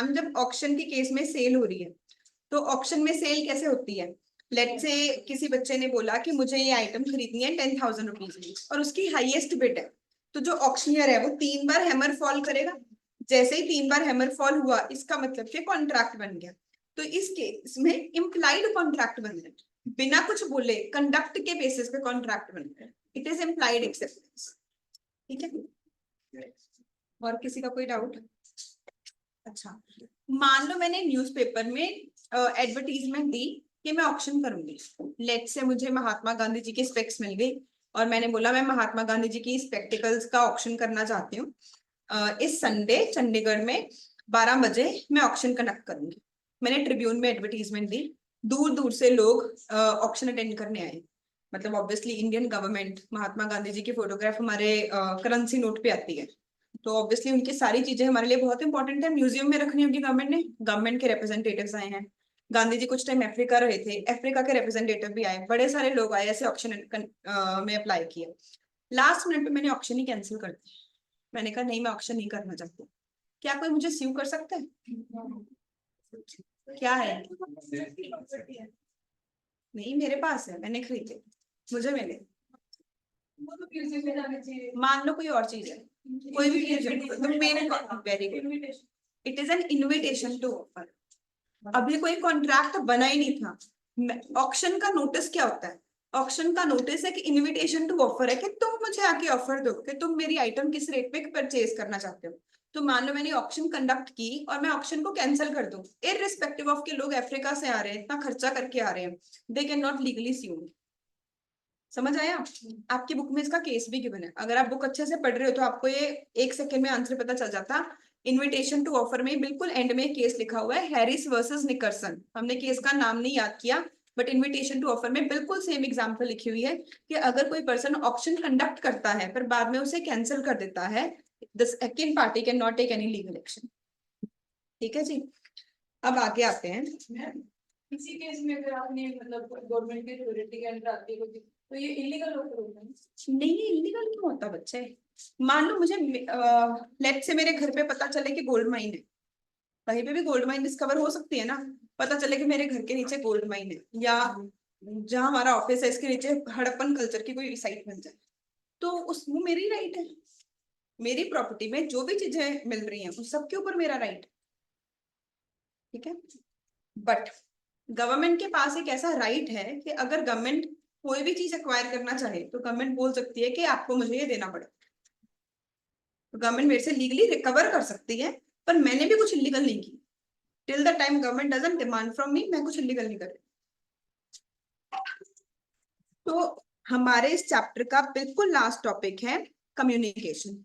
Ma'am जब auction के case में सेल हो रही है तो ऑक्शन में सेल कैसे होती है? लेट्स से किसी बच्चे ने बोला कि मुझे ये आइटम खरीदनी है 10,000 रुपीज में और उसकी हाईएस्ट बिड है, तो जो ऑक्शनियर है वो 3 बार हैमर फॉल करेगा। जैसे ही 3 बार हैमर फॉल हुआ इसका मतलब कि कॉन्ट्रैक्ट बन गया। तो इस केस में इम्प्लाइड कॉन्ट्रैक्ट बन गया, बिना कुछ बोले कंडक्ट के बेसिस पे कॉन्ट्रैक्ट बन गया। It is implied acceptance. ठीक है, और किसी का कोई डाउट? अच्छा, मान लो मैंने न्यूज़पेपर में एडवर्टीजमेंट दी कि मैं ऑक्शन करूंगी। लेट से मुझे महात्मा गांधी जी की स्पेक्स मिल गई और मैंने बोला मैं महात्मा गांधी जी की स्पेक्टिकल्स का ऑक्शन करना चाहती हूँ। इस संडे चंडीगढ़ में 12 बजे मैं ऑक्शन कंडक्ट करूंगी। मैंने ट्रिब्यून में एडवर्टीजमेंट दी, दूर दूर से लोग ऑक्शन अटेंड करने आए। मतलब obviously Indian government, Mahatma Gandhi ji की फोटोग्राफ हमारे करेंसी नोट पे आती है, तो ऑब्वियसली उनकी सारी चीजें हमारे लिए बहुत इंपॉर्टेंट है, म्यूजियम में रखनी होगी गवर्नमेंट ने। गवर्नमेंट के रिप्रेजेंटेटिव्स आए हैं, गांधी जी कुछ टाइम अफ्रीका रहे थे, अफ्रीका के रिप्रेजेंटेटिव भी आए, बड़े सारे लोग आए, ऐसे ऑक्शन में अप्लाई किया। लास्ट मिनट पे मैंने ऑक्शन ही कैंसिल कर दिया। मैंने कहा नहीं मैं ऑक्शन नहीं करना चाहती। क्या कोई मुझे स्यू कर सकता है? क्या है? नहीं मेरे पास है, मैंने खरीदे, मुझे मिले। मान लो कोई और चीज है, कोई भी चीज, तो मैंने very good, it is an invitation to offer. अभी कोई कॉन्ट्रैक्ट बना ही नहीं था। ऑक्शन का नोटिस क्या होता है? ऑक्शन का नोटिस है कि इनविटेशन टू ऑफर है कि तुम मुझे आके ऑफर दो कि तुम मेरी आइटम किस रेट पे परचेज करना चाहते हो। तो मान लो मैंने ऑक्शन कंडक्ट की और मैं ऑक्शन को कैंसिल कर दूं, इररिस्पेक्टिव ऑफ के लोग अफ्रीका से आ रहे हैं, इतना खर्चा करके आ रहे हैं, दे कैन नॉट लीगली स्यू। समझ आया? आपकी बुक में इसका केस भी गिवन है, अगर आप बुक अच्छे से पढ़ रहे हो तो आपको ये 1 सेकंड में आंसर पता चल जाता। इनविटेशन टू ऑफर में बिल्कुल एंड में केस लिखा हुआ है, हैरिस वर्सेस निकर्सन। हमने केस का नाम नहीं याद किया, बट इनविटेशन टू ऑफर में बिल्कुल सेम एग्जांपल लिखी हुई है कि अगर कोई पर्सन ऑक्शन कंडक्ट करता है पर बाद में उसे कैंसिल कर देता है, the second party can not take any legal action. ठीक है जी, अब आगे आते हैं। किसी केस में अगर आपने मतलब गवर्नमेंट की अथॉरिटी के अंडर आती है तो ये इलीगल होता है? नहीं इलीगल क्यों होता बच्चे? मान लो मुझे लेट से मेरे घर पे पता चले कि गोल्ड माइन है, कहीं पे भी गोल्ड माइन डिस्कवर हो सकती है ना। पता चले कि मेरे घर के नीचे गोल्ड माइन है, या जहां हमारा ऑफिस है इसके नीचे हड़प्पन कल्चर की कोई साइट बन जाए, तो उस वो मेरी राइट है। मेरी प्रॉपर्टी में जो भी चीजें मिल रही हैं उन सबके ऊपर मेरा राइट। ठीक है, बट गवर्नमेंट के पास एक ऐसा राइट है कि अगर गवर्नमेंट कोई भी चीज एक्वायर करना चाहे तो गवर्नमेंट बोल सकती है कि आपको मुझे ये देना पड़ेगा। तो गवर्नमेंट मेरे से लीगली रिकवर कर सकती है, पर मैंने भी कुछ इलीगल नहीं की। Till the time government doesn't demand from me, मैं कुछ इलीगल नहीं कर रही। तो हमारे इस चैप्टर का बिल्कुल लास्ट टॉपिक है कम्युनिकेशन।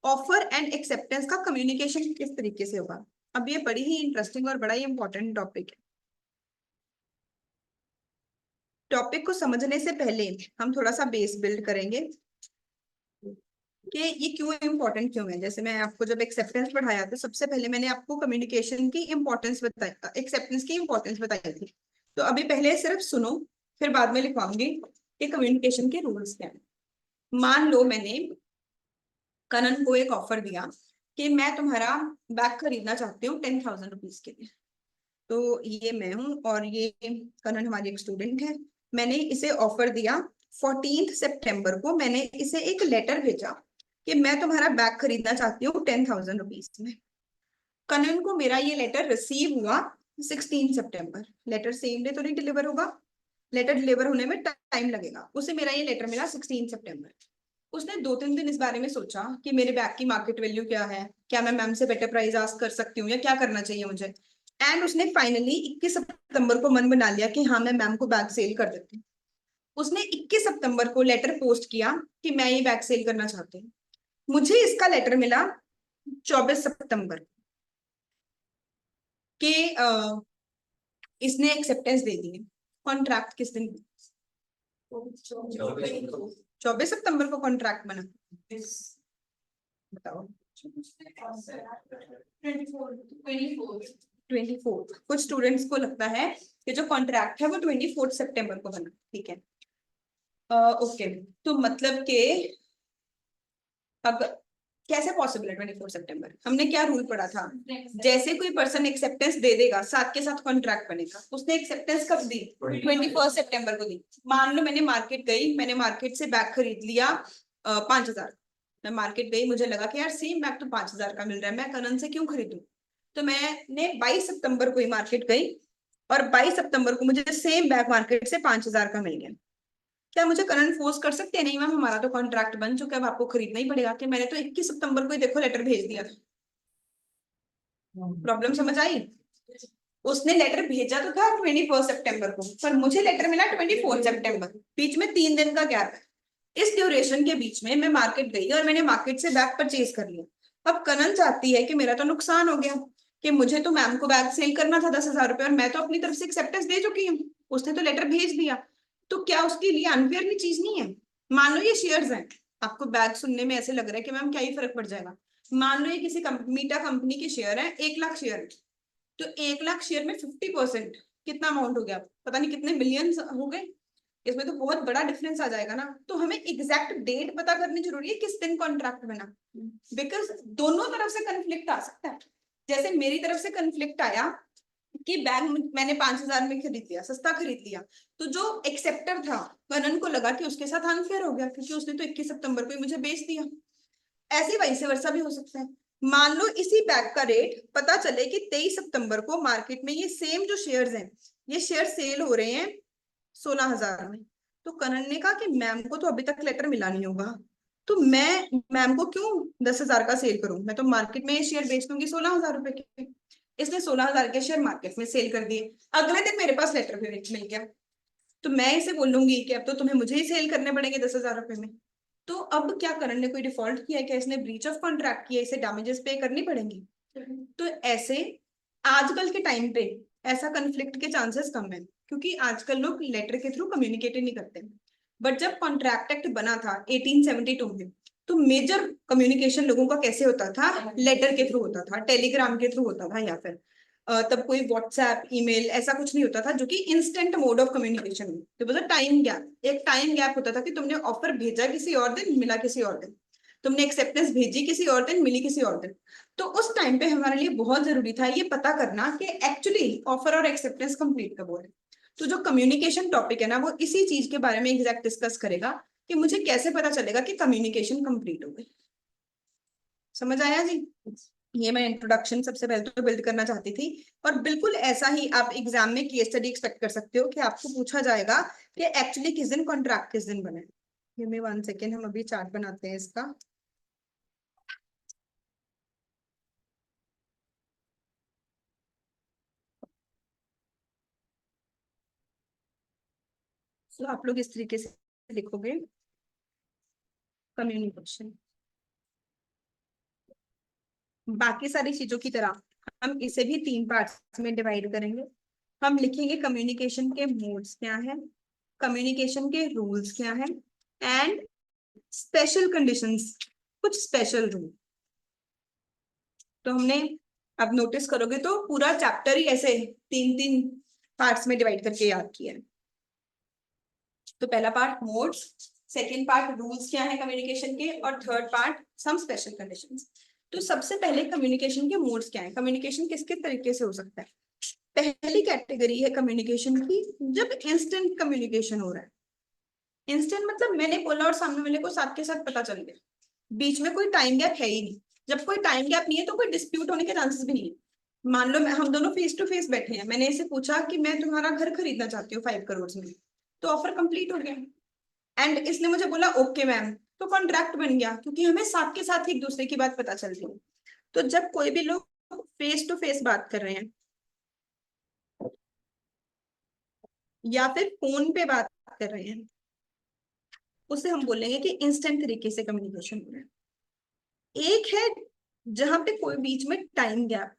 ऑफर एंड एक्सेप्टेंस का कम्युनिकेशन किस तरीके से होगा? अब ये बड़ी ही इंटरेस्टिंग और बड़ा ही इंपॉर्टेंट टॉपिक है। टॉपिक को समझने से पहले हम थोड़ा सा बेस बिल्ड करेंगे कि ये क्यों इंपॉर्टेंट क्यों है। जैसे मैं आपको जब एक्सेप्टेंस पढ़ाया था सबसे पहले मैंने आपको कम्युनिकेशन की इंपॉर्टेंस बताई, एक्सेप्टेंस की इंपॉर्टेंस बताई थी। तो अभी पहले सिर्फ सुनो, फिर बाद में लिखवाऊंगी कि कम्युनिकेशन के रूल्स क्या है। मान लो मैंने कनन को एक ऑफर दिया कि मैं तुम्हारा बैग खरीदना चाहती हूँ 10,000 रुपीज के लिए। तो ये मैं हूँ और ये कनन हमारी एक स्टूडेंट है। मैंने इसे ऑफर दिया 14 सितंबर को, मैंने इसे एक लेटर भेजा कि मैं तुम्हारा बैग खरीदना चाहती हूँ 10,000 रुपीज में। कनन को मेरा ये लेटर रिसीव हुआ 16 सितंबर। लेटर सेम डे तो नहीं डिलीवर होगा, लेटर डिलीवर होने में टाइम लगेगा। उसे मेरा ये लेटर मिला 16 सितंबर। उसने 2-3 दिन इस बारे में सोचा कि मेरे बैग की मार्केट वैल्यू क्या है, क्या मैं मैम से बेटर प्राइस आस्क कर सकती हूँ या क्या करना चाहिए मुझे। एंड उसने फाइनली 21 सितंबर को मन बना लिया कि हाँ मैं मैम को बैग सेल कर देती हूँ। उसने 21 सितंबर को लेटर पोस्ट किया कि मैं ये बैग सेल करना चाहती हूँ। मुझे इसका लेटर मिला 24 सितंबर के इसने एक्सेप्टेंस दे दी है। कॉन्ट्रैक्ट किस दिन? 24 सितंबर को कॉन्ट्रैक्ट बना। बताओ 24। कुछ स्टूडेंट्स को लगता है कि जो कॉन्ट्रैक्ट है वो 24 सितंबर को बना। ठीक है, ओके, तो मतलब कि अब कैसे पॉसिबल है 24 सितंबर? हमने क्या रूल पढ़ा था? जैसे कोई पर्सन एक्सेप्टेंस दे देगा साथ के साथ कॉन्ट्रैक्ट बनेगा। उसने एक्सेप्टेंस कब दी? 21 सितंबर को दी। मान लो मैंने मार्केट गई, मैंने मार्केट से बैग खरीद लिया 5,000। मैं मार्केट गई, मुझे लगा कि यार सेम बैग तो 5,000 का मिल रहा है, मैं कनन से क्यों खरीदूं? तो मैंने 22 सितंबर को ही मार्केट गई और 22 सितंबर को मुझे सेम बैग मार्केट से 5,000 का मिल गया। क्या मुझे कनन फोर्स कर सकते हैं? नहीं मैम, हमारा तो कॉन्ट्रैक्ट बन चुका है, अब आपको खरीदना ही पड़ेगा। कि मैंने तो 21 सितंबर को ही देखो लेटर भेज दिया था। प्रॉब्लम समझ आई? उसने लेटर भेजा तो था 21 सितंबर को, पर मुझे लेटर मिला 24 सितंबर। बीच में 3 दिन का गैप है। इस ड्यूरेशन के बीच में मैं मार्केट गई और मैंने मार्केट से बैग परचेज कर लिया। अब कनन चाहती है कि मेरा तो नुकसान हो गया, कि मुझे तो मैम को बैग सेल करना था 10,000 रुपए और मैं तो अपनी तरफ से एक्सेप्टेंस दे चुकी हूँ, उसने तो लेटर भेज दिया। तो क्या उसके लिए अनफेयर भी चीज नहीं है? मान लो ये शेयर्स हैं, आपको बैग सुनने में ऐसे लग रहा है कि मैम क्या ही फर्क पड़ जाएगा। मान लो ये किसी मीटा कंपनी के शेयर है, 1 लाख शेयर, तो 1 लाख शेयर में 50% कितना अमाउंट हो गया? पता नहीं कितने मिलियंस हो गए। इसमें तो बहुत बड़ा डिफरेंस आ जाएगा ना। तो हमें एग्जैक्ट डेट पता करनी जरूरी है किस दिन कॉन्ट्रैक्ट बना, बिकॉज दोनों तरफ से कंफ्लिक्ट आ सकता है। जैसे मेरी तरफ से कंफ्लिक्ट आया कि बैग मैंने 5,000 में खरीद लिया, सस्ता खरीद लिया, तो जो एक्सेप्टर था कनन को लगा कि उसके साथ अनफेयर हो गया क्योंकि उसने तो 21 सितंबर को ही मुझे बेच दिया। ऐसे वैसे वर्षा भी हो सकता है। मान लो इसी बैग का रेट पता चले कि 23 सितंबर को मार्केट में ये सेम जो शेयर्स हैं, ये शेयर सेल हो रहे हैं 16,000 में। तो करण ने कहा कि मैम को तो अभी तक लेटर मिला नहीं होगा, तो मैं मैम को क्यों 10,000 का सेल करूं? मैं तो मार्केट में ये शेयर बेच दूंगी 16,000 रुपए के। इसने 16,000 के शेयर मार्केट में सेल कर दिए। अगले दिन मेरे पास लेटर भी मिल गया, तो मैं इसे बोलूंगी कि अब तो तुम्हें मुझे ही सेल करने पड़ेंगे 10,000 रुपए में। तो अब क्या करण ने कोई डिफॉल्ट किया है? क्या इसने ब्रीच ऑफ कॉन्ट्रैक्ट किया? इसे डैमेजेस पे करनी पड़ेंगी। तो ऐसे आजकल के टाइम पे ऐसा कन्फ्लिक्ट के चांसेस कम है, क्योंकि आजकल लोग लेटर के थ्रू कम्युनिकेट नहीं करते। बट जब कॉन्ट्रैक्ट एक्ट बना था 1872 में, तो मेजर कम्युनिकेशन लोगों का कैसे होता था? लेटर के थ्रू होता था, टेलीग्राम के थ्रू होता था, या फिर तब कोई व्हाट्सएप ईमेल ऐसा कुछ नहीं होता था जो कि इंस्टेंट मोड ऑफ कम्युनिकेशन हो। तो बस टाइम गैप, एक टाइम गैप होता था कि तुमने ऑफर भेजा किसी और दिन, मिला किसी और दिन, तुमने एक्सेप्टेंस भेजी किसी और दिन, मिली किसी और दिन। तो उस टाइम पे हमारे लिए बहुत जरूरी था ये पता करना कि एक्चुअली ऑफर और एक्सेप्टेंस कंप्लीट कब हो रहा है। तो जो कम्युनिकेशन टॉपिक है ना, वो इसी चीज के बारे में एग्जैक्ट डिस्कस करेगा कि मुझे कैसे पता चलेगा कि कम्युनिकेशन कंप्लीट हो गई। समझ आया जी? ये मैं इंट्रोडक्शन सबसे पहले तो बिल्ड करना चाहती थी। और बिल्कुल ऐसा ही आप एग्जाम में केस स्टडी एक्सपेक्ट कर सकते हो कि आपको पूछा जाएगा कि एक्चुअली किस दिन कॉन्ट्रैक्ट किस दिन बने। गिव मी 1 सेकेंड, हम अभी चार्ट बनाते हैं इसका। तो आप लोग इस तरीके से लिखोगे कम्युनिकेशन। बाकी सारी चीजों की तरह हम इसे भी 3 पार्ट्स में डिवाइड करेंगे। हम लिखेंगे कम्युनिकेशन के मोड्स क्या है, कम्युनिकेशन के रूल्स क्या है, एंड स्पेशल कंडीशंस, कुछ स्पेशल रूल। तो हमने, अब नोटिस करोगे तो पूरा चैप्टर ही ऐसे 3-3 पार्ट्स में डिवाइड करके याद किया है। तो पहला part modes, second part rules क्या है कम्युनिकेशन के, और third part some special conditions. तो सबसे पहले कम्युनिकेशन के मोड्स क्या है, कम्युनिकेशन किस किस तरीके से हो सकता है। पहली कैटेगरी है कम्युनिकेशन की जब इंस्टेंट कम्युनिकेशन हो रहा है। इंस्टेंट मतलब मैंने बोला और सामने वाले को साथ के साथ पता चल गया, बीच में कोई टाइम गैप है ही नहीं। जब कोई टाइम गैप नहीं है तो कोई डिस्प्यूट होने के चांसेस भी नहीं है। मान लो हम दोनों फेस टू फेस बैठे हैं, मैंने इसे पूछा कि मैं तुम्हारा घर खरीदना चाहती हूँ 5 करोड़ में, तो ऑफर कंप्लीट हो गया। एंड इसने मुझे बोला ओके मैम, तो कॉन्ट्रैक्ट बन गया, क्योंकि हमें साथ के साथ एक दूसरे की बात पता चल रही। तो जब कोई भी लोग फेस टू फेस बात कर रहे हैं या फिर फोन पे बात कर रहे हैं, उसे हम बोलेंगे कि इंस्टेंट तरीके से कम्युनिकेशन हो रहा है। एक है जहां पे कोई बीच में टाइम गैप,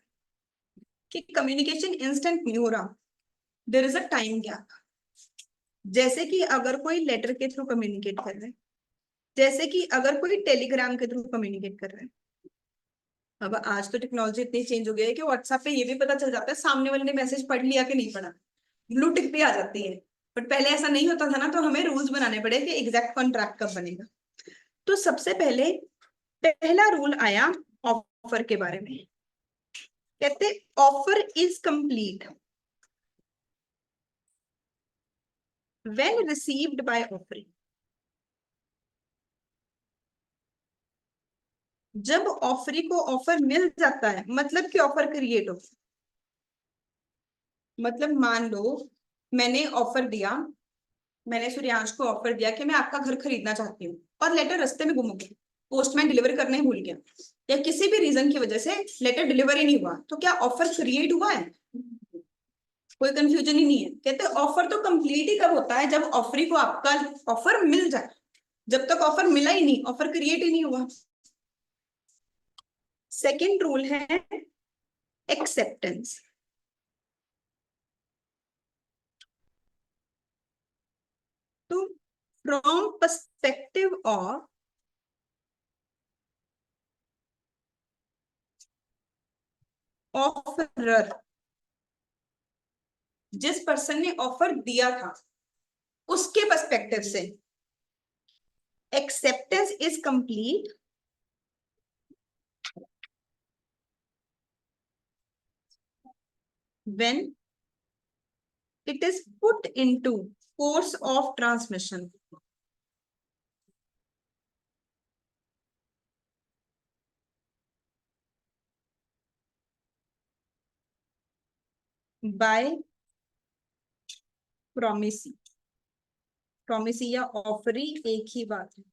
कि कम्युनिकेशन इंस्टेंट नहीं हो रहा, there is a time gap. जैसे कि अगर कोई लेटर के थ्रू कम्युनिकेट कर रहा है, जैसे कि अगर कोई टेलीग्राम के थ्रू कम्युनिकेट कर रहा है। अब आज तो टेक्नोलॉजी इतनी चेंज हो गई है कि व्हाट्सएप पे ये भी पता चल जाता है सामने वाले ने मैसेज पढ़ लिया कि नहीं पढ़ा, ब्लू टिक भी आ जाती है। बट पहले ऐसा नहीं होता था ना, तो हमें रूल्स बनाने पड़े कि एग्जैक्ट कॉन्ट्रैक्ट कब बनेगा। तो सबसे पहले पहला रूल आया ऑफर के बारे में, कहते offer is complete when received by offering. जब ऑफरी को ऑफर मिल जाता है, मतलब कि ऑफर क्रिएट हो। मतलब मान लो मैंने ऑफर दिया, मैंने सूर्यांश को ऑफर दिया कि मैं आपका घर खरीदना चाहती हूँ, और लेटर रास्ते में गुम गया, पोस्टमैन डिलीवर करना ही भूल गया, या किसी भी रीजन की वजह से लेटर डिलीवर ही नहीं हुआ, तो क्या ऑफर क्रिएट हुआ है? कोई कंफ्यूजन ही नहीं है। कहते ऑफर तो कंप्लीट ही कब होता है, जब ऑफरी को आपका ऑफर मिल जाए। जब तक ऑफर मिला ही नहीं, ऑफर क्रिएट ही नहीं हुआ। सेकेंड रूल है एक्सेप्टेंस। तो फ्रॉम पर्सपेक्टिव ऑफ ऑफरर, जिस पर्सन ने ऑफर दिया था उसके पर्सपेक्टिव से acceptance is complete when it is put into course of transmission by promisee। promisee या ऑफरी एक ही बात है।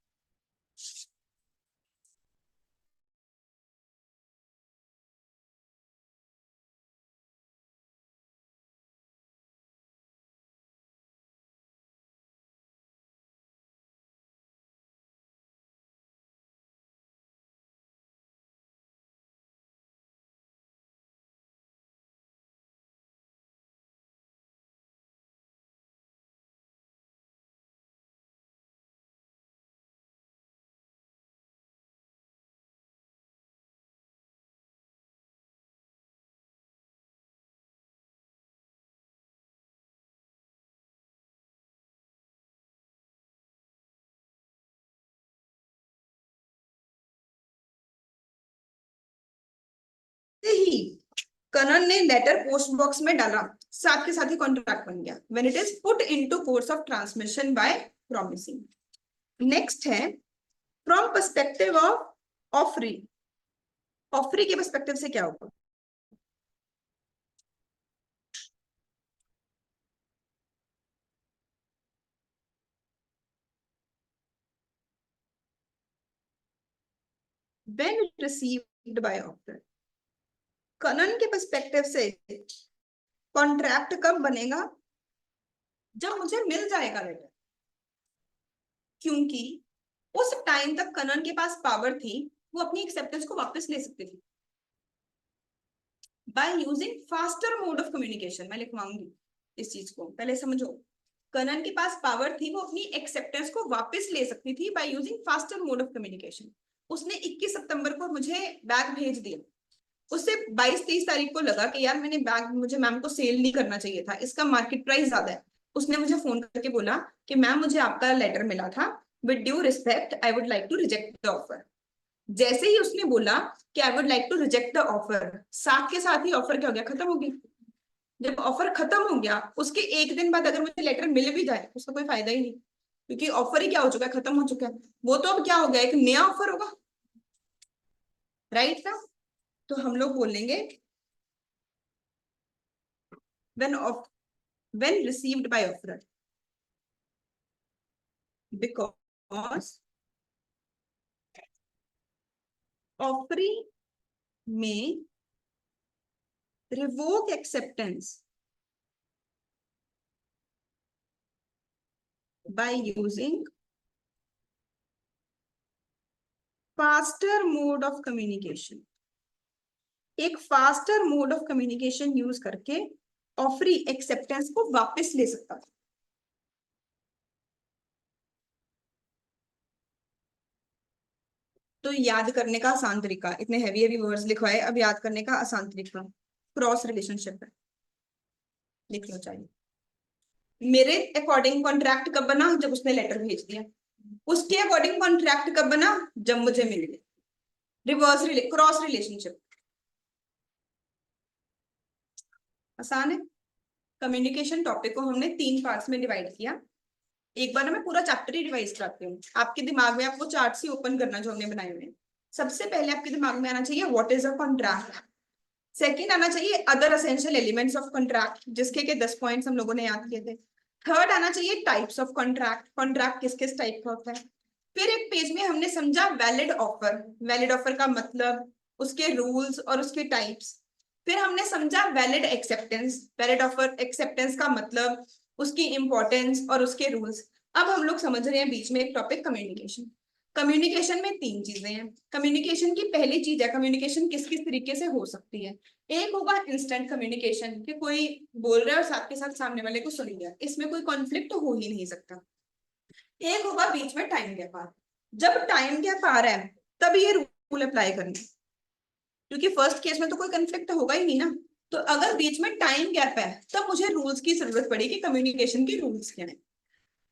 ही कनन ने लेटर पोस्ट बॉक्स में डाला, साथ के साथ ही कॉन्ट्रैक्ट बन गया when it is put into course of transmission by promising. Next है from perspective of offeree. Offeree के पर्सपेक्टिव से क्या होगा? When received by offer. कनन के पर्सपेक्टिव से कॉन्ट्रैक्ट कब बनेगा? जब मुझे मिल जाएगा लेटर, क्योंकि उस टाइम तक कनन के पास पावर थी, वो अपनी एक्सेप्टेंस को वापस ले सकती थी by using faster mode of communication. मैं लिखवाऊंगी इस चीज को, पहले समझो। कनन के पास पावर थी, वो अपनी एक्सेप्टेंस को वापस ले सकती थी by using faster mode of communication. उसने 21 सितंबर को मुझे बैग भेज दिया, उससे 22-23 तारीख को लगा कि यार मैंने बैग, मुझे मैम को सेल नहीं करना चाहिए था, इसका मार्केट प्राइस ज्यादा है। उसने मुझे फोन करके बोला कि मैम मुझे आपका लेटर मिला था, with due respect I would like to reject the offer. जैसे ही उसने बोला कि I would like to reject the offer, साथ के साथ ही ऑफर क्या हो गया? खत्म हो गई। जब ऑफर खत्म हो गया, उसके एक दिन बाद अगर मुझे लेटर मिल भी जाए उसका कोई फायदा ही नहीं, क्योंकि ऑफर ही क्या हो चुका है? खत्म हो चुका है। वो तो अब क्या हो गया? एक नया ऑफर होगा, राइट ना? तो हम लोग बोलेंगे when received by offerer, because offering may revoke acceptance by using faster mode of communication। एक faster mode of communication use करके ऑफरी एक्सेप्टेंस को वापस ले सकता था। तो याद करने का आसान तरीका, इतने हैवी हैवी वर्ड्स लिखवाए, अब याद करने का आसान तरीका क्रॉस रिलेशनशिप है, लिख लो चाहिए। मेरे अकॉर्डिंग कॉन्ट्रैक्ट कब बना? जब उसने लेटर भेज दिया। उसके अकॉर्डिंग कॉन्ट्रैक्ट कब बना? जब मुझे मिल गया। क्रॉस रिलेशनशिप आसान है। कम्युनिकेशन टॉपिक को हमने 3 पार्ट्स में डिवाइड किया। एक बार मैं पूरा चैप्टर ही रिवाइज कराती हूँ, आपके दिमाग में आपको चार्ट ही ओपन करना जो हमने बनाए हुए हैं। सबसे पहले आपके दिमाग में आना चाहिए what is a contract. Second आना चाहिए other essential elements of contract, जिसके के 10 पॉइंट्स हम लोगों ने याद किए थे। थर्ड आना चाहिए टाइप्स ऑफ कॉन्ट्रैक्ट, कॉन्ट्रैक्ट किस किस टाइप का होता है। फिर एक पेज में हमने समझा वैलिड ऑफर, वैलिड ऑफर का मतलब, उसके रूल्स और उसके टाइप्स। फिर हमने समझा valid acceptance, valid offer acceptance का मतलब, उसकी इंपॉर्टेंस और उसके रूल्स। अब हम लोग समझ रहे हैं बीच में एक टॉपिक कम्युनिकेशन। कम्युनिकेशन में 3 चीजें हैं। कम्युनिकेशन की पहली चीज है कम्युनिकेशन किस किस तरीके से हो सकती है। एक होगा इंस्टेंट कम्युनिकेशन, कि कोई बोल रहा है और साथ के साथ सामने वाले को सुन लिया, इसमें कोई कॉन्फ्लिक्ट हो ही नहीं सकता। एक होगा बीच में टाइम गैप आ रहा है। जब टाइम गैप आ रहा है तब ये रूल अप्लाई करना है, क्योंकि फर्स्ट केस में तो कोई कन्फ्लिक्ट होगा ही नहीं ना। तो अगर बीच में टाइम गैप है तब मुझे रूल्स की जरूरत पड़ेगी, कम्युनिकेशन के रूल्स क्या है।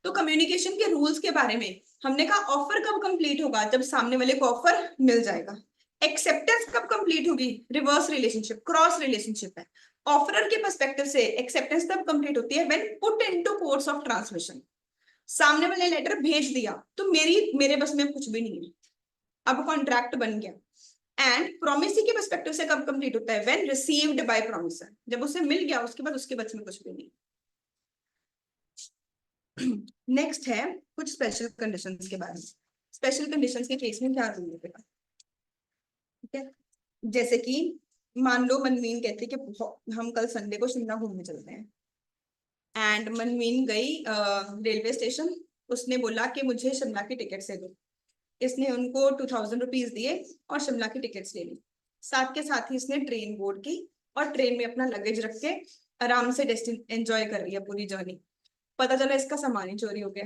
तो कम्युनिकेशन के रूल्स के बारे में हमने कहा ऑफर कब कंप्लीट होगा, जब सामने वाले को ऑफर मिल जाएगा। एक्सेप्टेंस कब कंप्लीट होगी, रिवर्स रिलेशनशिप, क्रॉस रिलेशनशिप है। ऑफरर के पर्सपेक्टिव से एक्सेप्टेंस तब कंप्लीट होती है when put into course of transmission. सामने वाले लेटर भेज दिया तो मेरे बस में कुछ भी नहीं है, अब कॉन्ट्रैक्ट बन गया। एंड प्रोमिसी के पर्सपेक्टिव से कब कंप्लीट होता है, व्हेन रिसीव्ड बाय प्रोमिसर, जब उसे मिल गया उसके बाद उसके बस में कुछ भी नहीं। नेक्स्ट है कुछ स्पेशल कंडीशंस के बारे में। स्पेशल कंडीशंस के केस में क्या रूल होगा, ठीक है। जैसे कि मान लो मनमीन कहती है कि हम कल संडे को शिमला घूमने चलते हैं। एंड मनमीन गई रेलवे स्टेशन, उसने बोला कि मुझे शिमला की टिकट से दो। इसने उनको 2000 रुपीज दिए और शिमला की टिकट्स ले ली। साथ के साथ ही इसने ट्रेन बोर्ड की और ट्रेन में अपना लगेज रख के आराम से डेस्टिन एंजॉय कर रही है पूरी जर्नी। पता चला इसका सामान ही चोरी हो गया।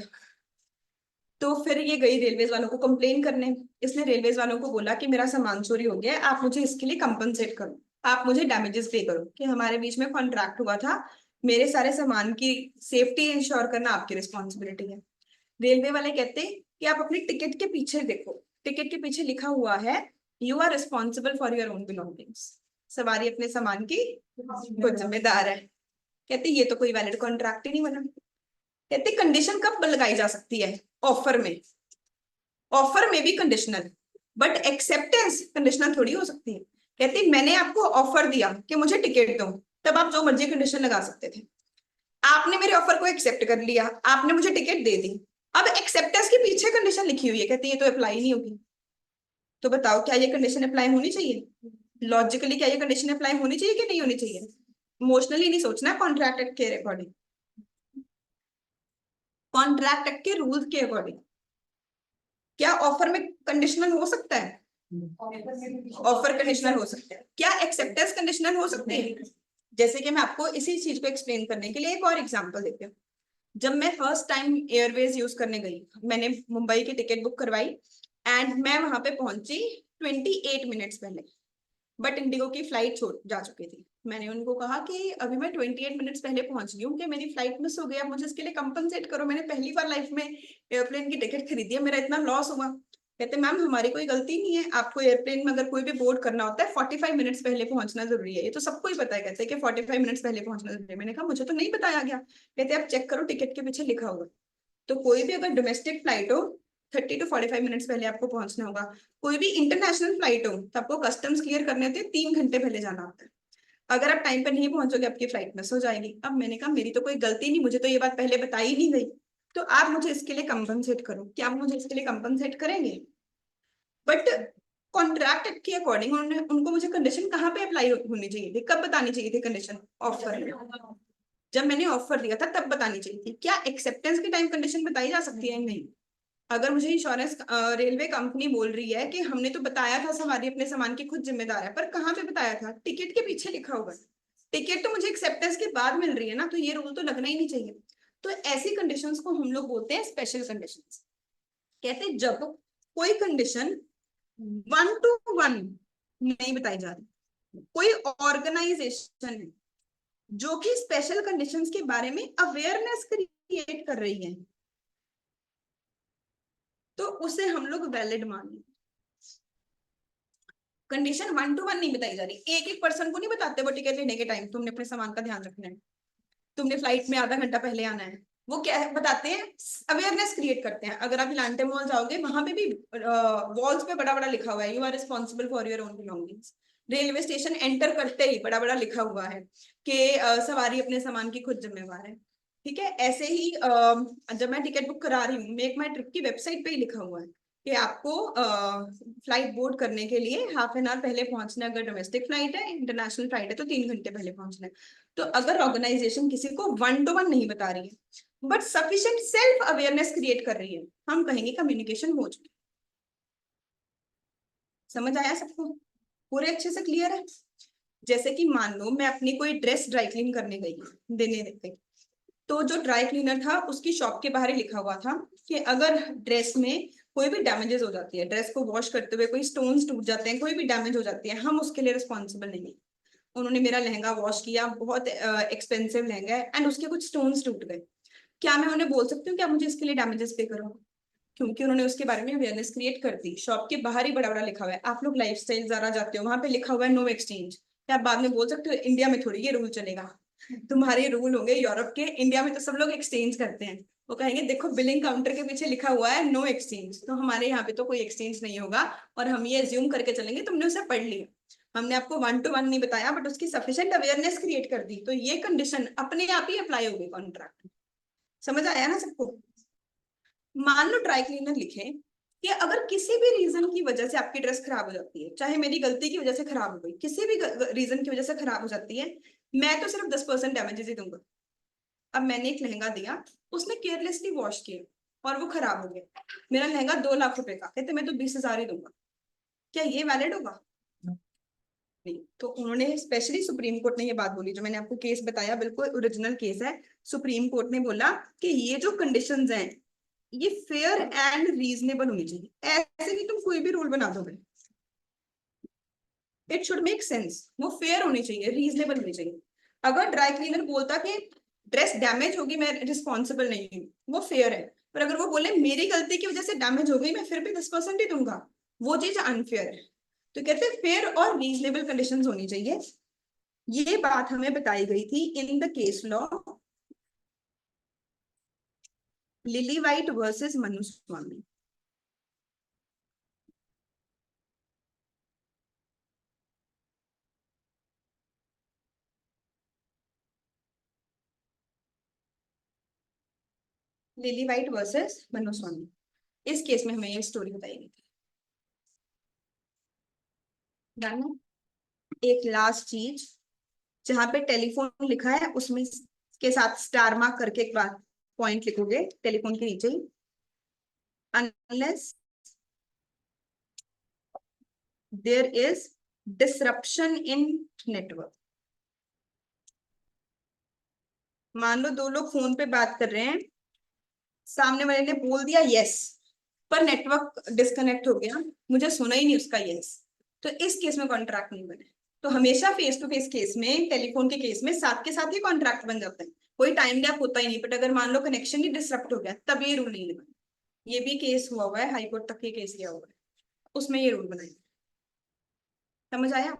तो फिर ये गई रेलवेज वालों को कंप्लेन करने। इसने रेलवेज वालों को बोला कि मेरा सामान चोरी हो गया है, आप मुझे इसके लिए कंपनसेट करो, आप मुझे डैमेजेस पे करो, कि हमारे बीच में कॉन्ट्रैक्ट हुआ था, मेरे सारे सामान की सेफ्टी इंश्योर करना आपकी रिस्पॉन्सिबिलिटी है। रेलवे वाले कहते कि आप अपनी टिकट के पीछे देखो, टिकट के पीछे लिखा हुआ है you are responsible for your own belongings, सवारी अपने सामान की खुद जिम्मेदार है। कहते ये तो कोई वैलिड कॉन्ट्रैक्ट ही नहीं बना। कहते कंडीशन कब लगाई जा सकती है, ऑफर में। ऑफर में भी कंडीशनल, बट एक्सेप्टेंस कंडीशनल थोड़ी हो सकती है। कहते मैंने आपको ऑफर दिया कि मुझे टिकट दो, तब आप जो मर्जी कंडीशन लगा सकते थे। आपने मेरे ऑफर को एक्सेप्ट कर लिया, आपने मुझे टिकट दे दी, अब एक्सेप्टेंस के पीछे कंडीशन लिखी हुई है, कहते ये तो अप्लाई नहीं होगी। तो बताओ क्या ये कंडीशन अप्लाई होनी चाहिए, लॉजिकली क्या ये कंडीशन अप्लाई होनी चाहिए कि नहीं होनी चाहिए। इमोशनली नहीं सोचना, कॉन्ट्रैक्ट के अकॉर्डिंग, कॉन्ट्रैक्ट के रूल्स के अकॉर्डिंग। क्या ऑफर में कंडीशनल हो सकता है, ऑफर कंडीशनल हो सकता है। क्या एक्सेप्टेंस कंडीशनल हो सकते हैं। जैसे कि मैं आपको इसी चीज को एक्सप्लेन करने के लिए एक और एग्जांपल देती हूँ। जब मैं फर्स्ट टाइम एयरवेज यूज करने गई, मैंने मुंबई की टिकट बुक करवाई एंड मैं वहां पे पहुंची 28 मिनट्स पहले, बट इंडिगो की फ्लाइट छोड़ जा चुकी थी। मैंने उनको कहा कि अभी मैं 28 मिनट्स पहले पहुंच गई हूँ, कि मेरी फ्लाइट मिस हो गई, आप मुझे इसके लिए कंपनसेट करो, मैंने पहली बार लाइफ में एयरप्लेन की टिकट खरीदी है, मेरा इतना लॉस हुआ। कहते मैम हमारी कोई गलती नहीं है, आपको एयरप्लेन में अगर कोई भी बोर्ड करना होता है 45 मिनट्स पहले पहुंचना जरूरी है, ये तो सबको ही पता है। कहते हैं कि 45 मिनट्स पहले पहुंचना जरूरी है। मैंने कहा मुझे तो नहीं बताया गया। कहते आप चेक करो टिकट के पीछे लिखा होगा। तो कोई भी अगर डोमेस्टिक फ्लाइट हो 30 to 45 मिनट्स पहले आपको पहुंचना होगा। कोई भी इंटरनेशनल फ्लाइट हो तो आपको कस्टम्स क्लियर करने होते हैं, 3 घंटे पहले जाना होता है। अगर आप टाइम पर नहीं पहुंचोगे आपकी फ्लाइट मिस हो जाएगी। अब मैंने कहा मेरी तो कोई गलती नहीं, मुझे तो ये बात पहले बताई नहीं गई, तो आप मुझे इसके लिए कंपनसेट करो, क्या आप मुझे इसके लिए कंपनसेट करेंगे। बट कॉन्ट्रैक्ट के अकॉर्डिंग उनको मुझे कंडीशन कहाँ पे अप्लाई होनी चाहिए थी, कब बतानी चाहिए थी कंडीशन, ऑफर में। जब मैंने ऑफर दिया था तब बतानी चाहिए थी। क्या एक्सेप्टेंस के टाइम कंडीशन बताई जा सकती है, नहीं। अगर मुझे इंश्योरेंस रेलवे कंपनी बोल रही है कि हमने तो बताया था सवारी अपने सामान की खुद जिम्मेदार है, पर कहाँ पे बताया था, टिकट के पीछे लिखा होगा। टिकट तो मुझे एक्सेप्टेंस के बाद मिल रही है ना, तो ये रूल तो लगना ही नहीं चाहिए। तो ऐसी कंडीशंस को हम लोग बोलते हैं स्पेशल कंडीशंस। कहते हैं जब कोई कंडीशन 1 to 1 नहीं बताई जा रही, कोई ऑर्गेनाइजेशन है जो कि स्पेशल कंडीशंस के बारे में अवेयरनेस क्रिएट कर रही है, तो उसे हम लोग वैलिड मानेंगे। कंडीशन 1 to 1 नहीं बताई जा रही, एक एक पर्सन को नहीं बताते वो टिकट लेने के टाइम तुमने अपने सामान का ध्यान रखना है, तुमने फ्लाइट में आधा घंटा पहले आना है। वो क्या है बताते हैं, अवेयरनेस क्रिएट करते हैं। अगर आप इलांटे मॉल जाओगे वहां पे भी वॉल्स पे बड़ा बड़ा लिखा हुआ है, you are responsible for your own belongings. Railway station enter करते ही बड़ा बड़ा लिखा हुआ है कि सवारी अपने सामान की खुद जिम्मेवार है। ठीक है, ऐसे ही जब मैं टिकट बुक करा रही हूँ, मेक माई ट्रिप की वेबसाइट पे ही लिखा हुआ है कि आपको फ्लाइट बोर्ड करने के लिए हाफ एन आवर पहले पहुंचना है। अगर डोमेस्टिक फ्लाइट है, इंटरनेशनल फ्लाइट है तो 3 घंटे पहले पहुंचना है। तो अगर ऑर्गेनाइजेशन किसी को 1 to 1 नहीं बता रही है but sufficient self awareness create कर रही है, हम कहेंगे कम्युनिकेशन हो चुकी। समझ आया सबको? पूरे अच्छे से क्लियर है? जैसे कि मान लो मैं अपनी कोई ड्रेस ड्राई क्लीन करने गई, देने गई, तो जो ड्राई क्लीनर था उसकी शॉप के बाहर ही लिखा हुआ था कि अगर ड्रेस में कोई भी डैमेजेस हो जाती है, ड्रेस को वॉश करते हुए कोई स्टोन्स टूट जाते हैं, कोई भी डैमेज हो जाती है, हम उसके लिए रिस्पॉन्सिबल नहीं है। उन्होंने मेरा लहंगा वॉश किया, बहुत एक्सपेंसिव लहंगा है, एंड उसके कुछ स्टोन्स टूट गए, क्या मैं उन्हें बोल सकती हूँ कि आप मुझे इसके लिए डैमेजेस पे करो? क्योंकि उन्होंने उसके बारे में अवेयरनेस क्रिएट कर दी। शॉप के बाहर ही बड़ा बड़ा लिखा हुआ है। आप लोग लाइफ स्टाइल जरा जाते हो, वहां पे लिखा हुआ है नो एक्सचेंज। क्या आप बाद में बोल सकते हो इंडिया में थोड़ी ये रूल चलेगा? तुम्हारे रूल होंगे यूरोप के, इंडिया में तो सब लोग एक्सचेंज करते हैं। वो कहेंगे देखो बिलिंग काउंटर के पीछे लिखा हुआ है नो एक्सचेंज, तो हमारे यहाँ पे तो कोई एक्सचेंज नहीं होगा, और हम ये एज्यूम करके चलेंगे तुमने उसे पढ़ लिया। हमने आपको 1 to 1 नहीं बताया बट उसकी सफिशिएंट अवेयरनेस क्रिएट कर दी, तो ये कंडीशन अपने आप ही अप्लाई होगी कॉन्ट्रैक्ट में। समझ आया ना सबको? मान लो ड्राई क्लीनर लिखे कि अगर किसी भी रीजन की वजह से आपकी ड्रेस खराब हो जाती है, चाहे मेरी गलती की वजह से खराब हो गई, किसी भी रीजन की वजह से खराब हो जाती है, मैं तो सिर्फ 10% डैमेजेस ही दूंगा। अब मैंने एक लहंगा दिया, उसने केयरलेसली वॉश किया और वो खराब हो गया, मेरा लहंगा 2 लाख रुपए का, कहते मैं तो 20,000 ही दूंगा, क्या ये वैलिड होगा? नहीं। तो उन्होंने स्पेशली सुप्रीम कोर्ट ने ये बात बोली, जो मैंने आपको केस बताया बिल्कुल ओरिजिनल केस है। सुप्रीम कोर्ट ने बोला कि ये जो कंडीशंस हैं ये फेयर एंड रीजनेबल होनी चाहिए, ऐसे नहीं तुम कोई भी रूल बना दोगे। इट शुड मेक सेंस, वो फेयर होनी चाहिए, रीजनेबल होनी चाहिए। अगर ड्राई क्लीनर बोलता कि ड्रेस डैमेज होगी मैं रिस्पॉन्सिबल नहीं हूँ, वो फेयर है। पर अगर वो बोले मेरी गलती की वजह से डैमेज हो गई मैं फिर भी 10% ही दूंगा, वो चीज अनफेयर है। तो कहते हैं फेयर और रीजनेबल कंडीशंस होनी चाहिए। ये बात हमें बताई गई थी in the case law Lily White versus Manu Swami. Lily White versus Manu Swami, इस केस में हमें ये स्टोरी बताई गई थी। जानना एक लास्ट चीज, जहां पे टेलीफोन लिखा है उसमें के साथ स्टार मार्क करके एक बात पॉइंट लिखोगे टेलीफोन के नीचे ही, unless there is disruption in network. मान लो दो लोग फोन पे बात कर रहे हैं, सामने वाले ने बोल दिया यस, पर नेटवर्क डिस्कनेक्ट हो गया, मुझे सुना ही नहीं उसका यस, तो इस केस में कॉन्ट्रैक्ट नहीं बने। तो हमेशा फेस टू फेस केस में, टेलीफोन के केस में साथ के साथ ही कॉन्ट्रैक्ट बन जाते हैं, कोई टाइम गैप होता ही नहीं। बट अगर मान लो कनेक्शन ही डिसरप्ट हो गया तब ये रूल नहीं बना। ये भी केस हुआ हुआ है, हाईकोर्ट तक ये केस गया हुआ है, उसमें ये रूल बनाए। समझ आया?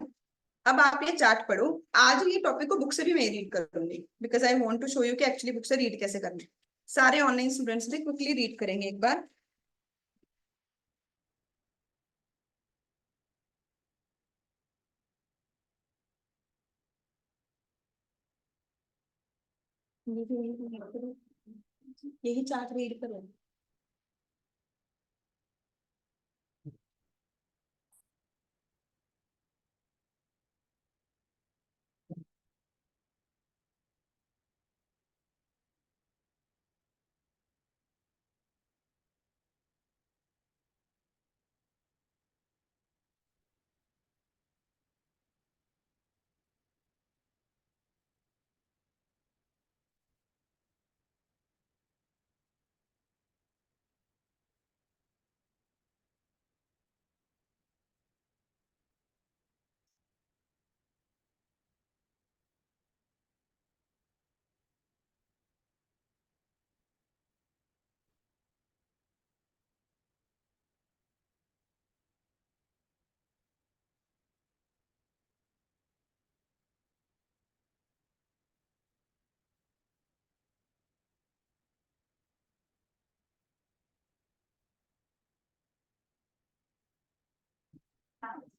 अब आप ये चार्ट पढ़ो। आज ये टॉपिक को बुक से भी मैं रीड करूंगी because I want to show you कि एक्चुअली बुक से रीड कैसे करना है। सारे ऑनलाइन स्टूडेंट्स भी क्विकली रीड करेंगे एक बार। यही चार्ट रीड करो।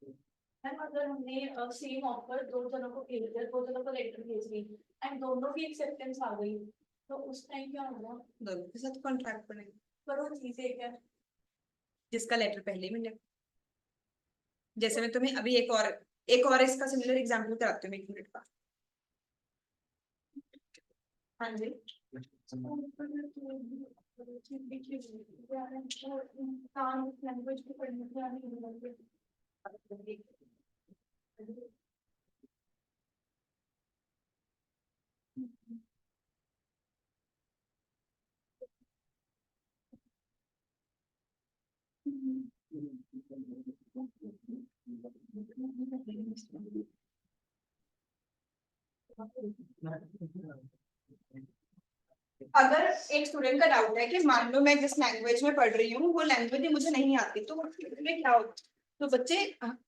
मैम अगर हमने सेम ऑफर दो जनों को भेज दिया, दो जनों को लेटर भेज दी एंड दोनों की एक्सेप्टेंस आ गई, तो उस टाइम क्या होगा? दोनों के साथ कॉन्ट्रैक्ट बनेगा, पर वो चीजें क्या? जिसका लेटर पहले ही मिलेगा। जैसे मैं तुम्हें अभी एक और इसका सिमिलर एग्जांपल कराती हूँ, 1 मिनट का। हाँ जी, लैंग्वेज को पढ़ने के आने अगर एक स्टूडेंट का डाउट है कि मान लो मैं जिस लैंग्वेज में पढ़ रही हूँ वो लैंग्वेज मुझे नहीं आती, तो उसमें क्या होता, तो बच्चे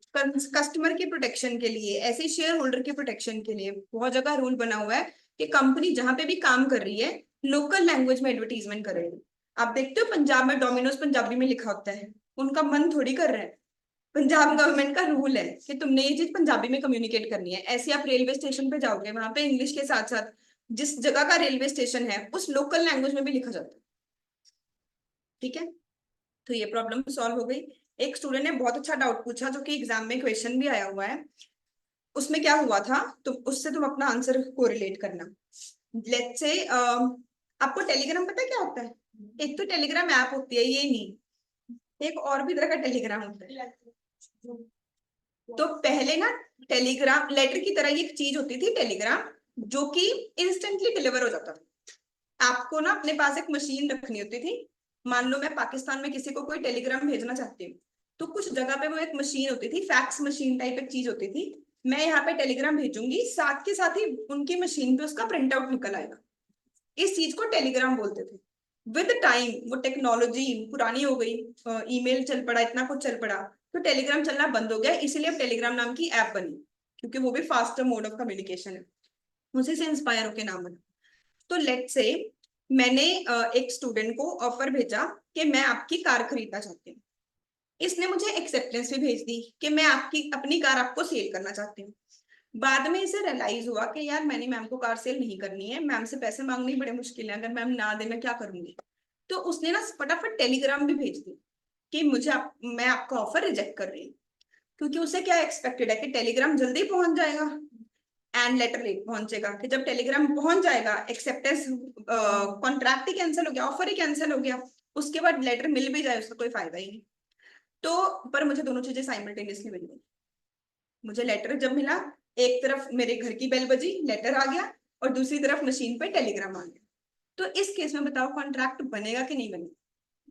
कस्टमर की प्रोटेक्शन के लिए, ऐसे शेयर होल्डर की प्रोटेक्शन के लिए बहुत जगह रूल बना हुआ है कि कंपनी जहां पे भी काम कर रही है लोकल लैंग्वेज में एडवर्टीजमेंट करेगी। आप देखते हो पंजाब में डोमिनोज पंजाबी में लिखा होता है, उनका मन थोड़ी कर रहा है। पंजाब गवर्नमेंट का रूल है कि तुमने ये चीज पंजाबी में कम्युनिकेट करनी है। ऐसे आप रेलवे स्टेशन पे जाओगे, वहां पे इंग्लिश के साथ साथ जिस जगह का रेलवे स्टेशन है उस लोकल लैंग्वेज में भी लिखा जाता है। ठीक है, तो ये प्रॉब्लम सॉल्व हो गई। एक स्टूडेंट ने बहुत अच्छा डाउट पूछा जो कि एग्जाम में क्वेश्चन भी आया हुआ है। उसमें क्या हुआ था, तो उससे तुम अपना आंसर कोरिलेट करना। लेट्स से आपको टेलीग्राम पता है क्या होता है? एक तो टेलीग्राम ऐप होती है, ये नहीं, एक और भी तरह का टेलीग्राम होता है। तो पहले ना टेलीग्राम लेटर की तरह ये एक चीज होती थी टेलीग्राम, जो कि इंस्टेंटली डिलीवर हो जाता था। आपको ना अपने पास एक मशीन रखनी होती थी। मान लो मैं पाकिस्तान में किसी को कोई टेलीग्राम भेजना चाहती हूँ, तो कुछ जगह पे वो एक मशीन होती थी, फैक्स मशीन टाइप एक चीज होती थी। मैं यहाँ पे टेलीग्राम भेजूंगी, साथ के साथ ही उनकी मशीन पे उसका प्रिंट आउट निकल आएगा। इस चीज को टेलीग्राम बोलते थे। विद टाइम वो टेक्नोलॉजी पुरानी हो गई, ईमेल चल पड़ा, इतना कुछ चल पड़ा, तो टेलीग्राम चलना बंद हो गया। इसलिए अब टेलीग्राम नाम की ऐप बनी, क्योंकि वो भी फास्टर मोड ऑफ कम्युनिकेशन है, उसी से इंस्पायर होकर नाम बना। तो लेट से मैंने एक स्टूडेंट को ऑफर भेजा कि मैं आपकी कार खरीदना चाहती हूँ। इसने मुझे एक्सेप्टेंस भी भेज दी कि मैं आपकी अपनी कार आपको सेल करना चाहती हूँ। बाद में इसे रियलाइज हुआ कि यार मैंने मैम को कार सेल नहीं करनी है, मैम से पैसे मांगने बड़े मुश्किल है, अगर मैम ना दे मैं क्या करूंगी। तो उसने ना फटाफट टेलीग्राम भी भेज दी कि मैं आपका ऑफर रिजेक्ट कर रही हूँ। क्योंकि उसे क्या एक्सपेक्टेड है कि टेलीग्राम जल्दी पहुंच जाएगा एंड लेटर लेट पहुंचेगा, कि जब टेलीग्राम पहुंच जाएगा एक्सेप्टेंस, कॉन्ट्रैक्ट ही कैंसिल हो गया, ऑफर ही कैंसिल हो गया, उसके बाद लेटर मिल भी जाए उसका कोई फायदा ही नहीं। तो पर मुझे दोनों चीजें साइमल्टेनियसली मिल गई। मुझे लेटर जब मिला, एक तरफ मेरे घर की बेल बजी, लेटर आ गया, और दूसरी तरफ मशीन पे टेलीग्राम आ गया। तो इस केस में बताओ कॉन्ट्रैक्ट बनेगा कि नहीं बनेगा?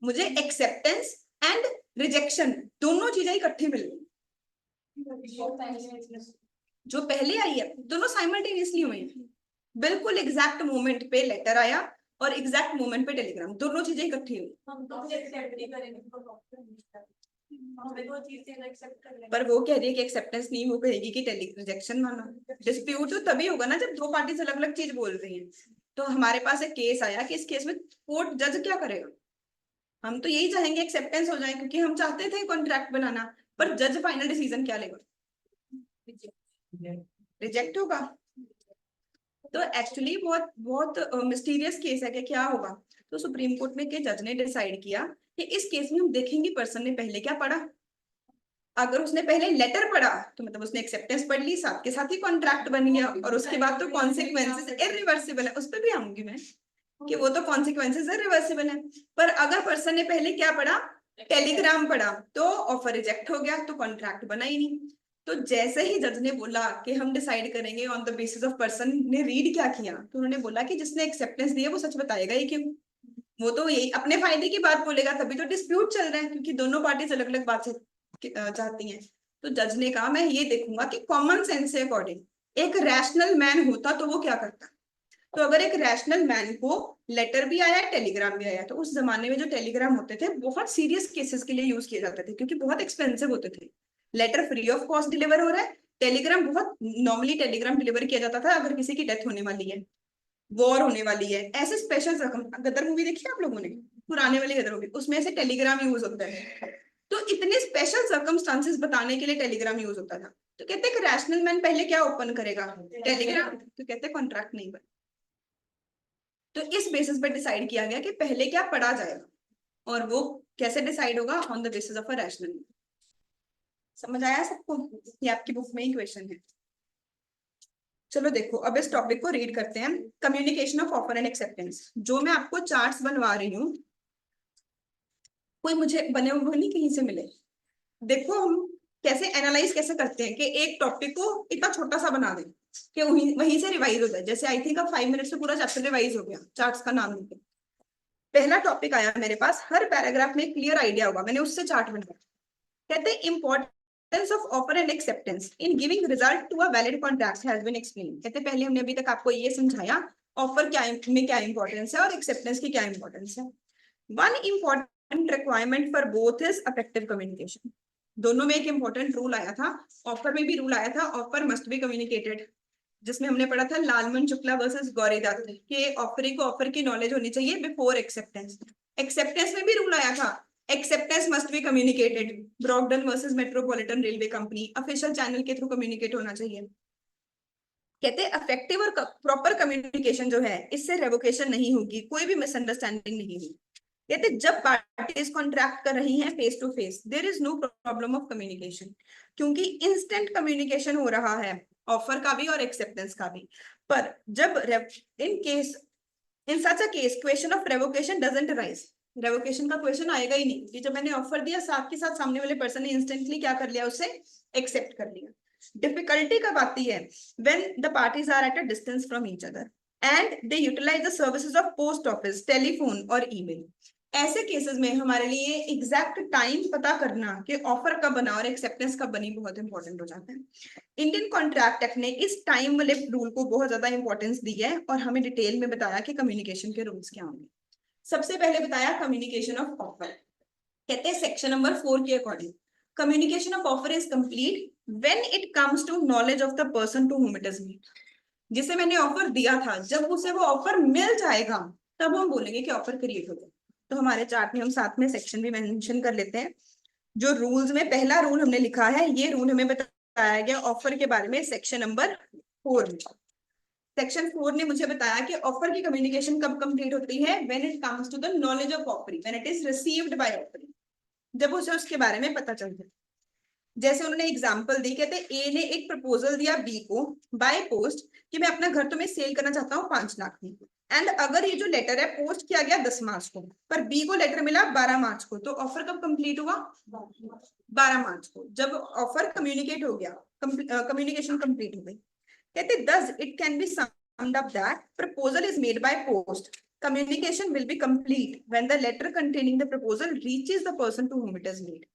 मुझे एक्सेप्टेंस एंड रिजेक्शन दोनों चीजें इकट्ठी मिल गई। जो पहले आई है दोनों साइमल्टेनियसली हुई है, बिल्कुल एग्जैक्ट मोमेंट पे लेटर आया और एग्जैक्ट मोमेंट पे टेलीग्राम, दोनों चीजें इकट्ठी हुई। हम तो एक्सेप्ट नहीं करेंगे तो हमें वो चीजें एक्सेप्ट कर लेंगे। पर वो कह रही है कि एक्सेप्टेंस नहीं, वो कहेगी कि रिजेक्शन मानो। डिस्प्यूट तो तभी होगा ना जब दो पार्टीज अलग अलग चीज बोल रही हैं। तो हमारे पास एक केस आया कि इस केस में कोर्ट जज क्या करेगा? हम तो यही चाहेंगे एक्सेप्टेंस हो जाए, क्योंकि हम चाहते थे कॉन्ट्रैक्ट बनाना, पर जज फाइनल डिसीजन क्या लेगा? रिजेक्ट होगा। तो एक्चुअली बहुत बहुत मिस्टीरियस केस है कि क्या होगा। तो सुप्रीम कोर्ट में के जज ने डिसाइड किया कि इस केस में हम देखेंगे पर्सन ने पहले क्या पढ़ा। अगर उसने पहले लेटर पढ़ा तो मतलब उसने एक्सेप्टेंस पढ़ ली, साथ के साथ ही कॉन्ट्रैक्ट बन गया, और उसके बाद तो कॉन्सिक्वेंसेस इरिवर्सिबल है, उस पर भी आऊंगी मैं कि वो तो कॉन्सिक्वेंसेस इरिवर्सिबल है। पर अगर पर्सन ने पहले क्या पढ़ा, टेलीग्राम पढ़ा, तो ऑफर रिजेक्ट हो गया, तो कॉन्ट्रैक्ट बना ही नहीं। तो जैसे ही जज ने बोला कि हम डिसाइड करेंगे on the basis of person ने रीड क्या किया, तो उन्होंने बोला कि जिसने एक्सेप्टेंस दिया वो सच बताएगा ही क्यों? वो तो यही अपने फायदे की बात बोलेगा, तभी तो डिस्प्यूट चल रहा है, क्योंकि दोनों पार्टीज अलग अलग बात चाहती हैं। तो जज ने कहा मैं ये देखूंगा कि कॉमन सेंस से अकॉर्डिंग एक रैशनल मैन होता तो वो क्या करता। तो अगर एक रैशनल मैन को लेटर भी आया, टेलीग्राम भी आया, तो उस जमाने में जो टेलीग्राम होते थे बहुत सीरियस केसेस के लिए यूज किए जाते थे, क्योंकि बहुत एक्सपेंसिव होते थे। Letter free of cost deliver हो रहा है, टेलीग्राम बहुत नॉर्मली टेलीग्राम डिलीवर किया जाता था अगर किसी की डेथ होने वाली है, वॉर होने वाली है, ऐसे स्पेशल रकम। गदर मूवी देखी है आप लोगों ने? पुराने वाली गदर मूवी, उसमें ऐसे टेलीग्राम यूज होता है। तो इतने स्पेशल सर्कमस्टांसेस बताने के लिए टेलीग्राम यूज होता था। तो कहते हैं कि रैशनल मैन पहले क्या ओपन करेगा, टेलीग्राम। तो कहते हैं कॉन्ट्रैक्ट नहीं बन। तो इस बेसिस पर डिसाइड किया गया कि पहले क्या पढ़ा जाएगा, और वो कैसे डिसाइड होगा, on the basis of a rational. समझ आया सबको? ये आपकी बुक में ही क्वेश्चन है। चलो देखो अब इस टॉपिक को रीड करते हैं। Communication of offer and acceptance. जो मैं आपको चार्ट्स बनवा रही हूँ, कोई मुझे बने हुए नहीं कहीं से मिले। देखो हम कैसे एनालाइज कैसे करते हैं कि एक टॉपिक को इतना छोटा सा बना दें कि वहीं से रिवाइज हो जाए। जैसे आई थिंक अब 5 मिनट्स में पूरा चैप्टर रिवाइज हो गया चार्ट्स का नाम लेके। पहला टॉपिक आया मेरे पास, हर पैराग्राफ में क्लियर आइडिया होगा, मैंने उससे चार्ट बनाया। कहते हैं importance of offer and acceptance in giving result to a valid contract has been explained. कहते पहले हमने अभी तक आपको ये समझाया ऑफर क्या में क्या इंपॉर्टेंस है और एक्सेप्टेंस की क्या इंपॉर्टेंस है। One important requirement for both is effective communication. दोनों में एक इंपॉर्टेंट रूल आया था, ऑफर में भी रूल आया था, ऑफर मस्ट बी कम्युनिकेटेड, जिसमें हमने पढ़ा था लालमन शुक्ला वर्सेस गौरीदत्त के ऑफरी को ऑफर की नॉलेज होनी चाहिए बिफोर एक्सेप्टेंस। एक्सेप्टेंस में भी रूल आया था, acceptance must be communicated, Brogden versus Metropolitan Railway Company, official channel के थ्रू कम्युनिकेट होना चाहिए। कहते हैं इफेक्टिव और प्रॉपर कम्युनिकेशन जो है, इससे रेवोकेशन नहीं होगी, कोई भी मिसअंडरस्टैंडिंग नहीं होगी। कहते जब पार्टीज कॉन्ट्रैक्ट कर रही हैं face to face, there is no problem of communication, क्योंकि इंस्टेंट कम्युनिकेशन हो रहा है, ऑफर का भी और एक्सेप्टेंस का भी। पर जब in such a case question of revocation doesn't arise, revocation का क्वेश्चन आएगा ही नहीं, कि जब मैंने ऑफर दिया साथ के साथ सामने वाले पर्सन ने इंस्टेंटली क्या कर लिया, उसे एक्सेप्ट कर लिया। डिफिकल्टी कब आती है, when the parties are at a distance from each other and they utilize the services of post office, telephone और email। ऐसे केसेस में हमारे लिए एग्जैक्ट टाइम पता करना कि ऑफर कब बना और एक्सेप्टेंस कब बनी बहुत इंपॉर्टेंट हो जाता है। इंडियन कॉन्ट्रैक्ट एक्ट ने इस टाइम वाले रूल को बहुत ज्यादा इंपॉर्टेंस दी है और हमें डिटेल में बताया कि कम्युनिकेशन के रूल्स क्या होंगे। सबसे पहले बताया कम्युनिकेशन ऑफ ऑफर। कहते हैं सेक्शन नंबर 4 के according communication of offer is complete when it comes to knowledge of the person to whom it is made। जिसे मैंने ऑफर दिया था, जब उसे वो ऑफर मिल जाएगा तब हम बोलेंगे कि ऑफर क्रिएट हो गया। तो हमारे चार्ट में हम साथ में सेक्शन भी मेंशन कर लेते हैं। जो रूल्स में पहला रूल हमने लिखा है, ये रूल हमें बताया गया ऑफर के बारे में सेक्शन नंबर 4 में। सेक्शन 4 ने मुझे बताया कि ऑफर की कम्युनिकेशन कब कंप्लीट होती है, when it comes to the knowledge of offering, when it is received by offering, जब उसे उसके बारे में पता चल जाए। जैसे उन्होंने एग्जांपल दी, कहते ए ने एक प्रपोजल दिया बी को बाय पोस्ट कि मैं अपना घर तुम्हें सेल करना चाहता हूँ 5 लाख में, एंड अगर ये जो लेटर है पोस्ट किया गया 10 मार्च को, पर बी को लेटर मिला 12 मार्च को, तो ऑफर कब कंप्लीट हुआ, 12 मार्च को, जब ऑफर कम्युनिकेट हो गया, कम्युनिकेशन कंप्लीट हो गई। कहते thus it can be summed up that proposal is made by post, communication will be complete when the letter containing the proposal reaches the person to whom it is made।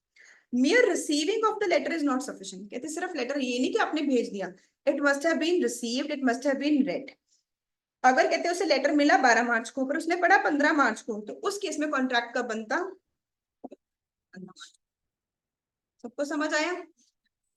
mere receiving of the letter is not sufficient। कहते सिर्फ letter ये नहीं कि आपने भेज दिया, it must have been received, it must have been read। अगर कहते उसे लेटर मिला 12 मार्च को पर उसने पढ़ा 15 मार्च को, तो उस केस में कॉन्ट्रैक्ट कब बनता। सबको समझ आया?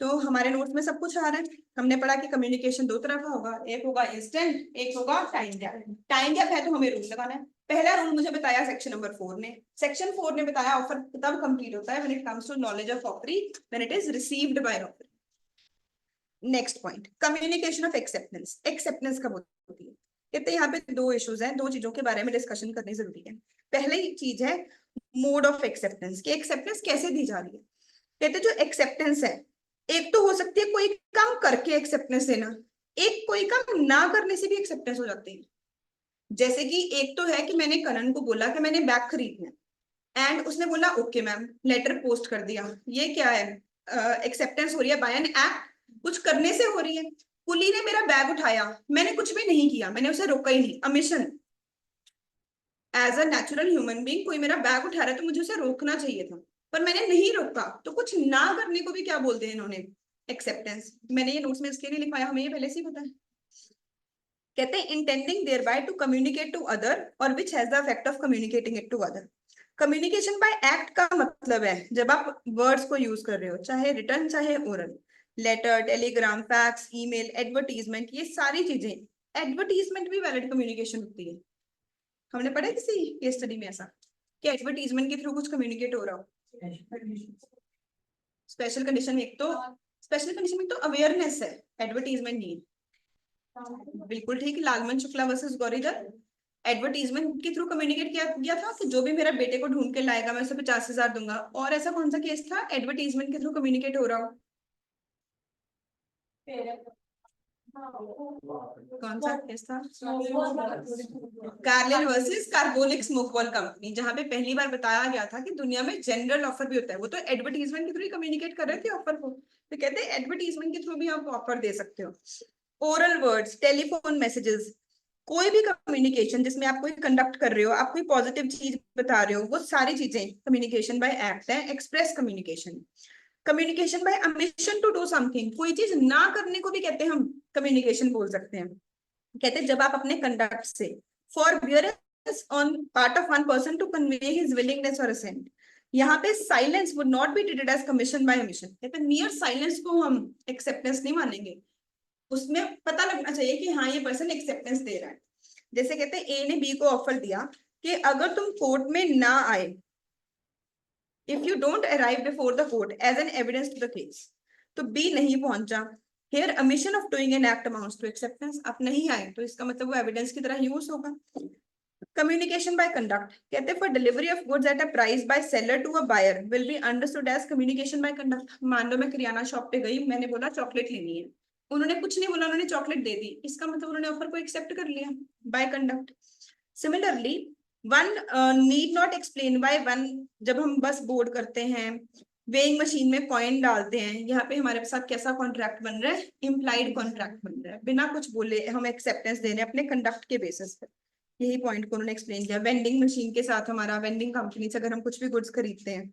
तो हमारे नोट्स में सब कुछ आ रहा है। हमने पढ़ा कि कम्युनिकेशन 2 तरह का होगा, एक होगा इंस्टेंट, एक होगा टाइम गैप। टाइम गैप है तो हमें रूल लगाना है। पहला रूल मुझे बताया सेक्शन नंबर 4 ने। सेक्शन 4 ने बताया ऑफर तब कंप्लीट होता है when it comes to knowledge of offeree, when it is received by offeree. Next point communication of acceptance. Acceptance कब होती है? कहते हैं यहाँ पे 2 इश्यूज हैं, 2 चीजों के बारे में डिस्कशन करनी जरूरी है। पहली चीज है मोड ऑफ एक्सेप्टेंस, कि एक्सेप्टेंस कैसे दी जा रही है। कहते जो एक्सेप्टेंस है, एक तो हो सकती है कोई काम करके एक्सेप्टेंस देना, एक कोई काम ना करने से भी एक्सेप्टेंस हो जाती है। जैसे कि एक तो है कि मैंने करण को बोला कि मैंने बैग खरीदना है, एंड उसने बोला ओके मैम, लेटर पोस्ट कर दिया, ये क्या है, एक्सेप्टेंस हो रही है बाय एन एक्ट, कुछ करने से हो रही है। कुली ने मेरा बैग उठाया, मैंने कुछ भी नहीं किया, मैंने उसे रोका ही नहीं, omission. As a natural human being कोई मेरा बैग उठा रहा है तो मुझे उसे रोकना चाहिए था, पर मैंने नहीं रोका, तो कुछ ना करने को भी क्या बोलते हैं इन्होंने, एक्सेप्टेंस। मैंने ये नोट्स में इसलिए नहीं लिखवाया, हमें ये पहले से ही पता है। कहते हैं intending thereby to communicate to other और which has the effect of communicating it to other. Communication by act का मतलब है जब आप वर्ड्स को यूज कर रहे हो, चाहे रिटर्न चाहे oral, letter, telegram, fax, email, advertisement, ये सारी चीजें। एडवर्टीजमेंट भी वैलिड कम्युनिकेशन होती है। हमने पढ़ा किसी केस स्टडी में ऐसा कि एडवर्टीजमेंट के थ्रू कुछ कम्युनिकेट हो रहा हो। स्पेशल कंडीशन एक तो, स्पेशल कंडीशन में तो अवेयरनेस है, एडवर्टीजमेंट नहीं है। बिल्कुल ठीक, लालमन शुक्ला वर्सेस गौरीधर, एडवर्टीजमेंट के थ्रू कम्युनिकेट किया गया था कि जो भी मेरा बेटे को ढूंढ के लाएगा मैं उसे 50,000 दूंगा। और ऐसा कौन सा केस था एडवर्टीजमेंट के थ्रू कम्युनिकेट हो रहा हो? कौन सा केस था? Carlin versus carbonic smoke ball company, जहां पे पहली बार बताया गया था कि दुनिया में जनरल ऑफर भी होता है। वो तो एडवर्टीजमेंट के थ्रू ही कम्युनिकेट कर रहे थे ऑफर को, तो कहते हैं एडवर्टीजमेंट के थ्रू भी आप ऑफर दे सकते हो। ओरल वर्ड्स, टेलीफोन मैसेजेस, कोई भी कम्युनिकेशन जिसमें आप कोई कंडक्ट कर रहे हो, आप कोई पॉजिटिव चीज बता रहे हो, वो सारी चीजें कम्युनिकेशन बाय एक्ट है। Express communication, communication by omission to do something, कोई चीज ना करने को भी कहते हैं हम कम्युनिकेशन बोल सकते हैं। कहते हैं जब आप अपने कंडक्ट से forbearance on part of one person to convey his willingness or assent, यहाँ पे silence would not be treated as commission by omission। कहते हैं mere साइलेंस को हम एक्सेप्टेंस नहीं मानेंगे, उसमें पता लगना चाहिए कि हाँ ये पर्सन एक्सेप्टेंस दे रहा है। जैसे कहते हैं ए ने बी को ऑफर दिया कि अगर तुम कोर्ट में ना आए, if you don't arrive before the court as an evidence to the case, तो बी नहीं पहुंचा। Here omission of doing an act amounts to acceptance, आप नहीं आए तो इसका मतलब वो एविडेंस की तरह यूज होगा। कम्युनिकेशन बाय कंडक्ट, कहते हैं for delivery of goods at a price by seller to a buyer will be understood as communication by conduct. मान लो मैं किराना शॉप पे गई, मैंने बोला चॉकलेट लेनी है, उन्होंने कुछ नहीं बोला, उन्होंने चॉकलेट दे दी, इसका मतलब उन्होंने ऑफर को एक्सेप्ट कर लिया by conduct. Similarly one need not explain by one, जब हम बस बोर्ड करते हैं, वेइंग मशीन में कॉइन डालते हैं, यहाँ पे हमारे साथ कैसा कॉन्ट्रैक्ट बन रहा है? इम्प्लाइड कॉन्ट्रैक्ट बन रहा है, बिना कुछ बोले हम एक्सेप्टेंस दे रहे हैं अपने कंडक्ट के बेसिस पर। यही पॉइंट को उन्होंने एक्सप्लेन किया। वेंडिंग मशीन के साथ, हमारा वेंडिंग कंपनी से अगर हम कुछ भी गुड्स खरीदते हैं,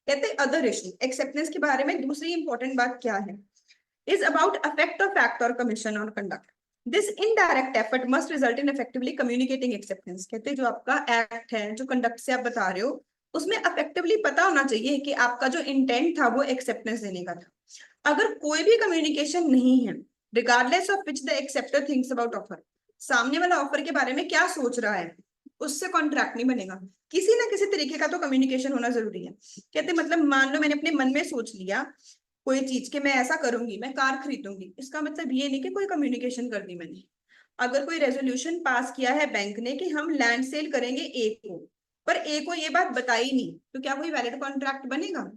कहते हैं अदर इशू। एक्सेप्टेंस के बारे में दूसरी इंपॉर्टेंट बात क्या है? Is about effect of act और commission on conduct. This indirect effort must result in effectively communicating acceptance. कहते हैं जो आपका एक्ट है, जो कंडक्ट से आप बता रहे हो, उसमें अफेक्टिवली पता होना चाहिए कि आपका जो इंटेंट था वो एक्सेप्टेंस देने का था। अगर कोई भी कम्युनिकेशन नहीं है, regardless of which the acceptor thinks about offer, सामने वाला ऑफर के बारे में क्या सोच रहा है, उससे कॉन्ट्रैक्ट नहीं बनेगा। किसी ना किसी तरीके का तो कम्युनिकेशन होना जरूरी है। कहते मतलब मान लो मैंने अपने मन में सोच लिया कोई चीज के मैं ऐसा करूंगी, मैं कार खरीदूंगी, इसका मतलब ये नहीं कि कोई कम्युनिकेशन कर दी मैंने। अगर कोई रेजोल्यूशन पास किया है बैंक ने कि हम लैंड सेल करेंगे ए को, पर ए को ये बात बताई नहीं, तो क्या कोई वैलिड कॉन्ट्रैक्ट बनेगा?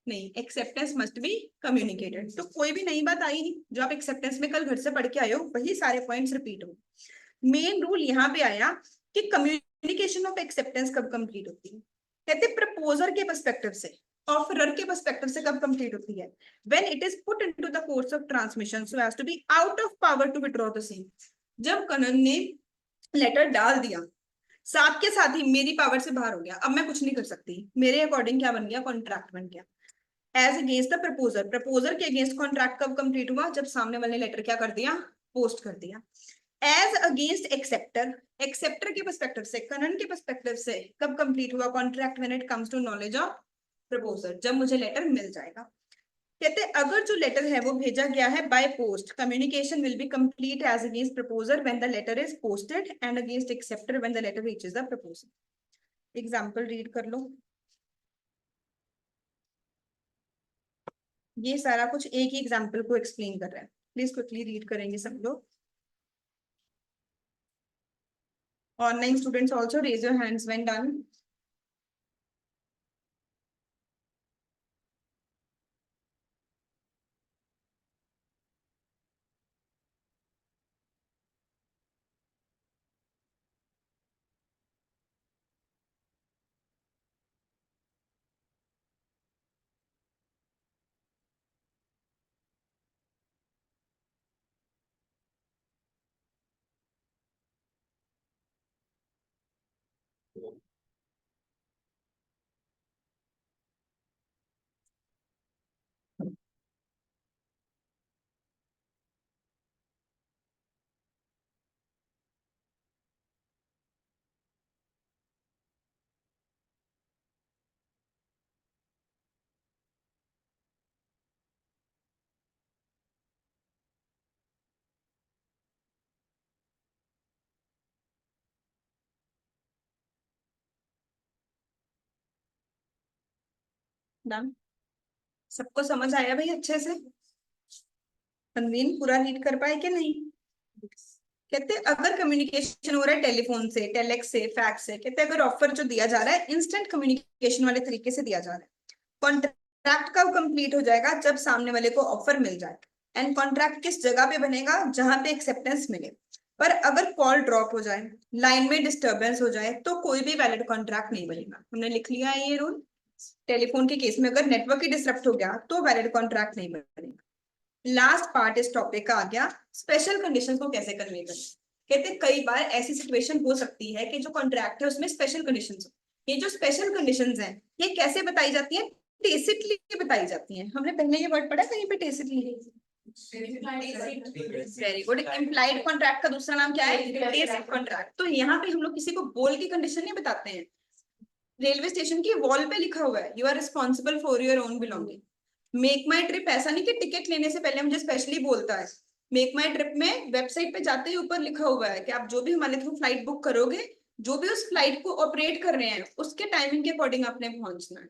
नहीं। Acceptance must be communicated. तो कोई भी नई बात आई नहीं, जो आप एक्सेप्टेंस में कल घर से पढ़ के आए हो वही सारे पॉइंट्स रिपीट हो। मेन रूल यहाँ पे आया कि कम्युनिकेशन ऑफ एक्सेप्टेंस कब कंप्लीट होती है। कहते प्रपोजर के पर्सपेक्टिव से, ऑफरर के पर्सपेक्टिव से कब कंप्लीट होती है? When it is put into the course of transmission so as to be out of power to withdraw the same. जब कनन ने लेटर डाल दिया, साथ के साथ ही मेरी पावर से बाहर हो गया, अब मैं कुछ नहीं कर सकती, मेरे अकॉर्डिंग क्या बन गया? कॉन्ट्रैक्ट बन गया। As against the proposer, proposer के अगेंस्ट कॉन्ट्रैक्ट कब कंप्लीट हुआ? जब सामने वाले लेटर क्या कर दिया? पोस्ट कर दिया। एज अगेंस्ट एक्सेप्टर, एक्सेप्टर के पर्सपेक्टिव से, कनन के पर्सपेक्टिव से कब कंप्लीट हुआ contract? When it comes to knowledge of proposer, जब मुझे लेटर मिल जाएगा। कहते अगर जो लेटर है वो भेजा गया है by post, communication will be complete as against proposer when the letter is posted and against acceptor when the letter reaches the proposer. Example read कर लो। ये सारा कुछ एक ही एग्जांपल को एक्सप्लेन कर रहा है, प्लीज क्विकली रीड करेंगे सब लोग। Online students also raise your hands when done. Done, सबको समझ आया भाई अच्छे से? तनवीन पूरा रीड कर पाए कि नहीं? कहते हैं अगर कम्युनिकेशन हो रहा है टेलीफोन से, टेलेक्स से, फैक्स से, कहते हैं अगर ऑफर जो दिया जा रहा है इंस्टेंट कम्युनिकेशन वाले तरीके से दिया जा रहा है, कॉन्ट्रैक्ट कब कंप्लीट हो जाएगा? जब सामने वाले को ऑफर मिल जाए। एंड कॉन्ट्रैक्ट किस जगह पे बनेगा? जहां पे एक्सेप्टेंस मिले। पर अगर कॉल ड्रॉप हो जाए, लाइन में डिस्टरबेंस हो जाए, तो कोई भी वैलिड कॉन्ट्रैक्ट नहीं बनेगा। हमने लिख लिया है ये रूल। टेलीफोन के केस में अगर नेटवर्क ही डिसरप्ट हो गया तो वैलिड कॉन्ट्रैक्ट नहीं बनेगा। लास्ट पार्ट इस टॉपिक का आ गया, स्पेशल कंडीशंस को कैसे कन्वे करें। कहते हैं कई बार ऐसी सिचुएशन हो सकती है कि जो कॉन्ट्रैक्ट है उसमें स्पेशल कंडीशंस हो। ये जो स्पेशल कंडीशंस हैं ये कैसे बताई जाती हैं? टेसिटली बताई जाती हैं। हमने पहले ये वर्ड पढ़ा कहीं पे, tacitly. Very good. Implied contract का दूसरा नाम क्या है? Tacit contract. तो यहाँ पे हम लोग किसी को बोल के कंडीशन नहीं बताते हैं। रेलवे स्टेशन की वॉल पे लिखा हुआ है, you are responsible for your own belonging. MakeMyTrip ऐसा नहीं कि टिकट लेने से पहले मुझे स्पेशली बोलता है। मेक माई ट्रिप में वेबसाइट पे जाते ही ऊपर लिखा हुआ है कि आप जो भी हमारे थ्रू फ्लाइट बुक करोगे, जो भी उस फ्लाइट को ऑपरेट कर रहे हैं उसके टाइमिंग के अकॉर्डिंग आपने पहुंचना है।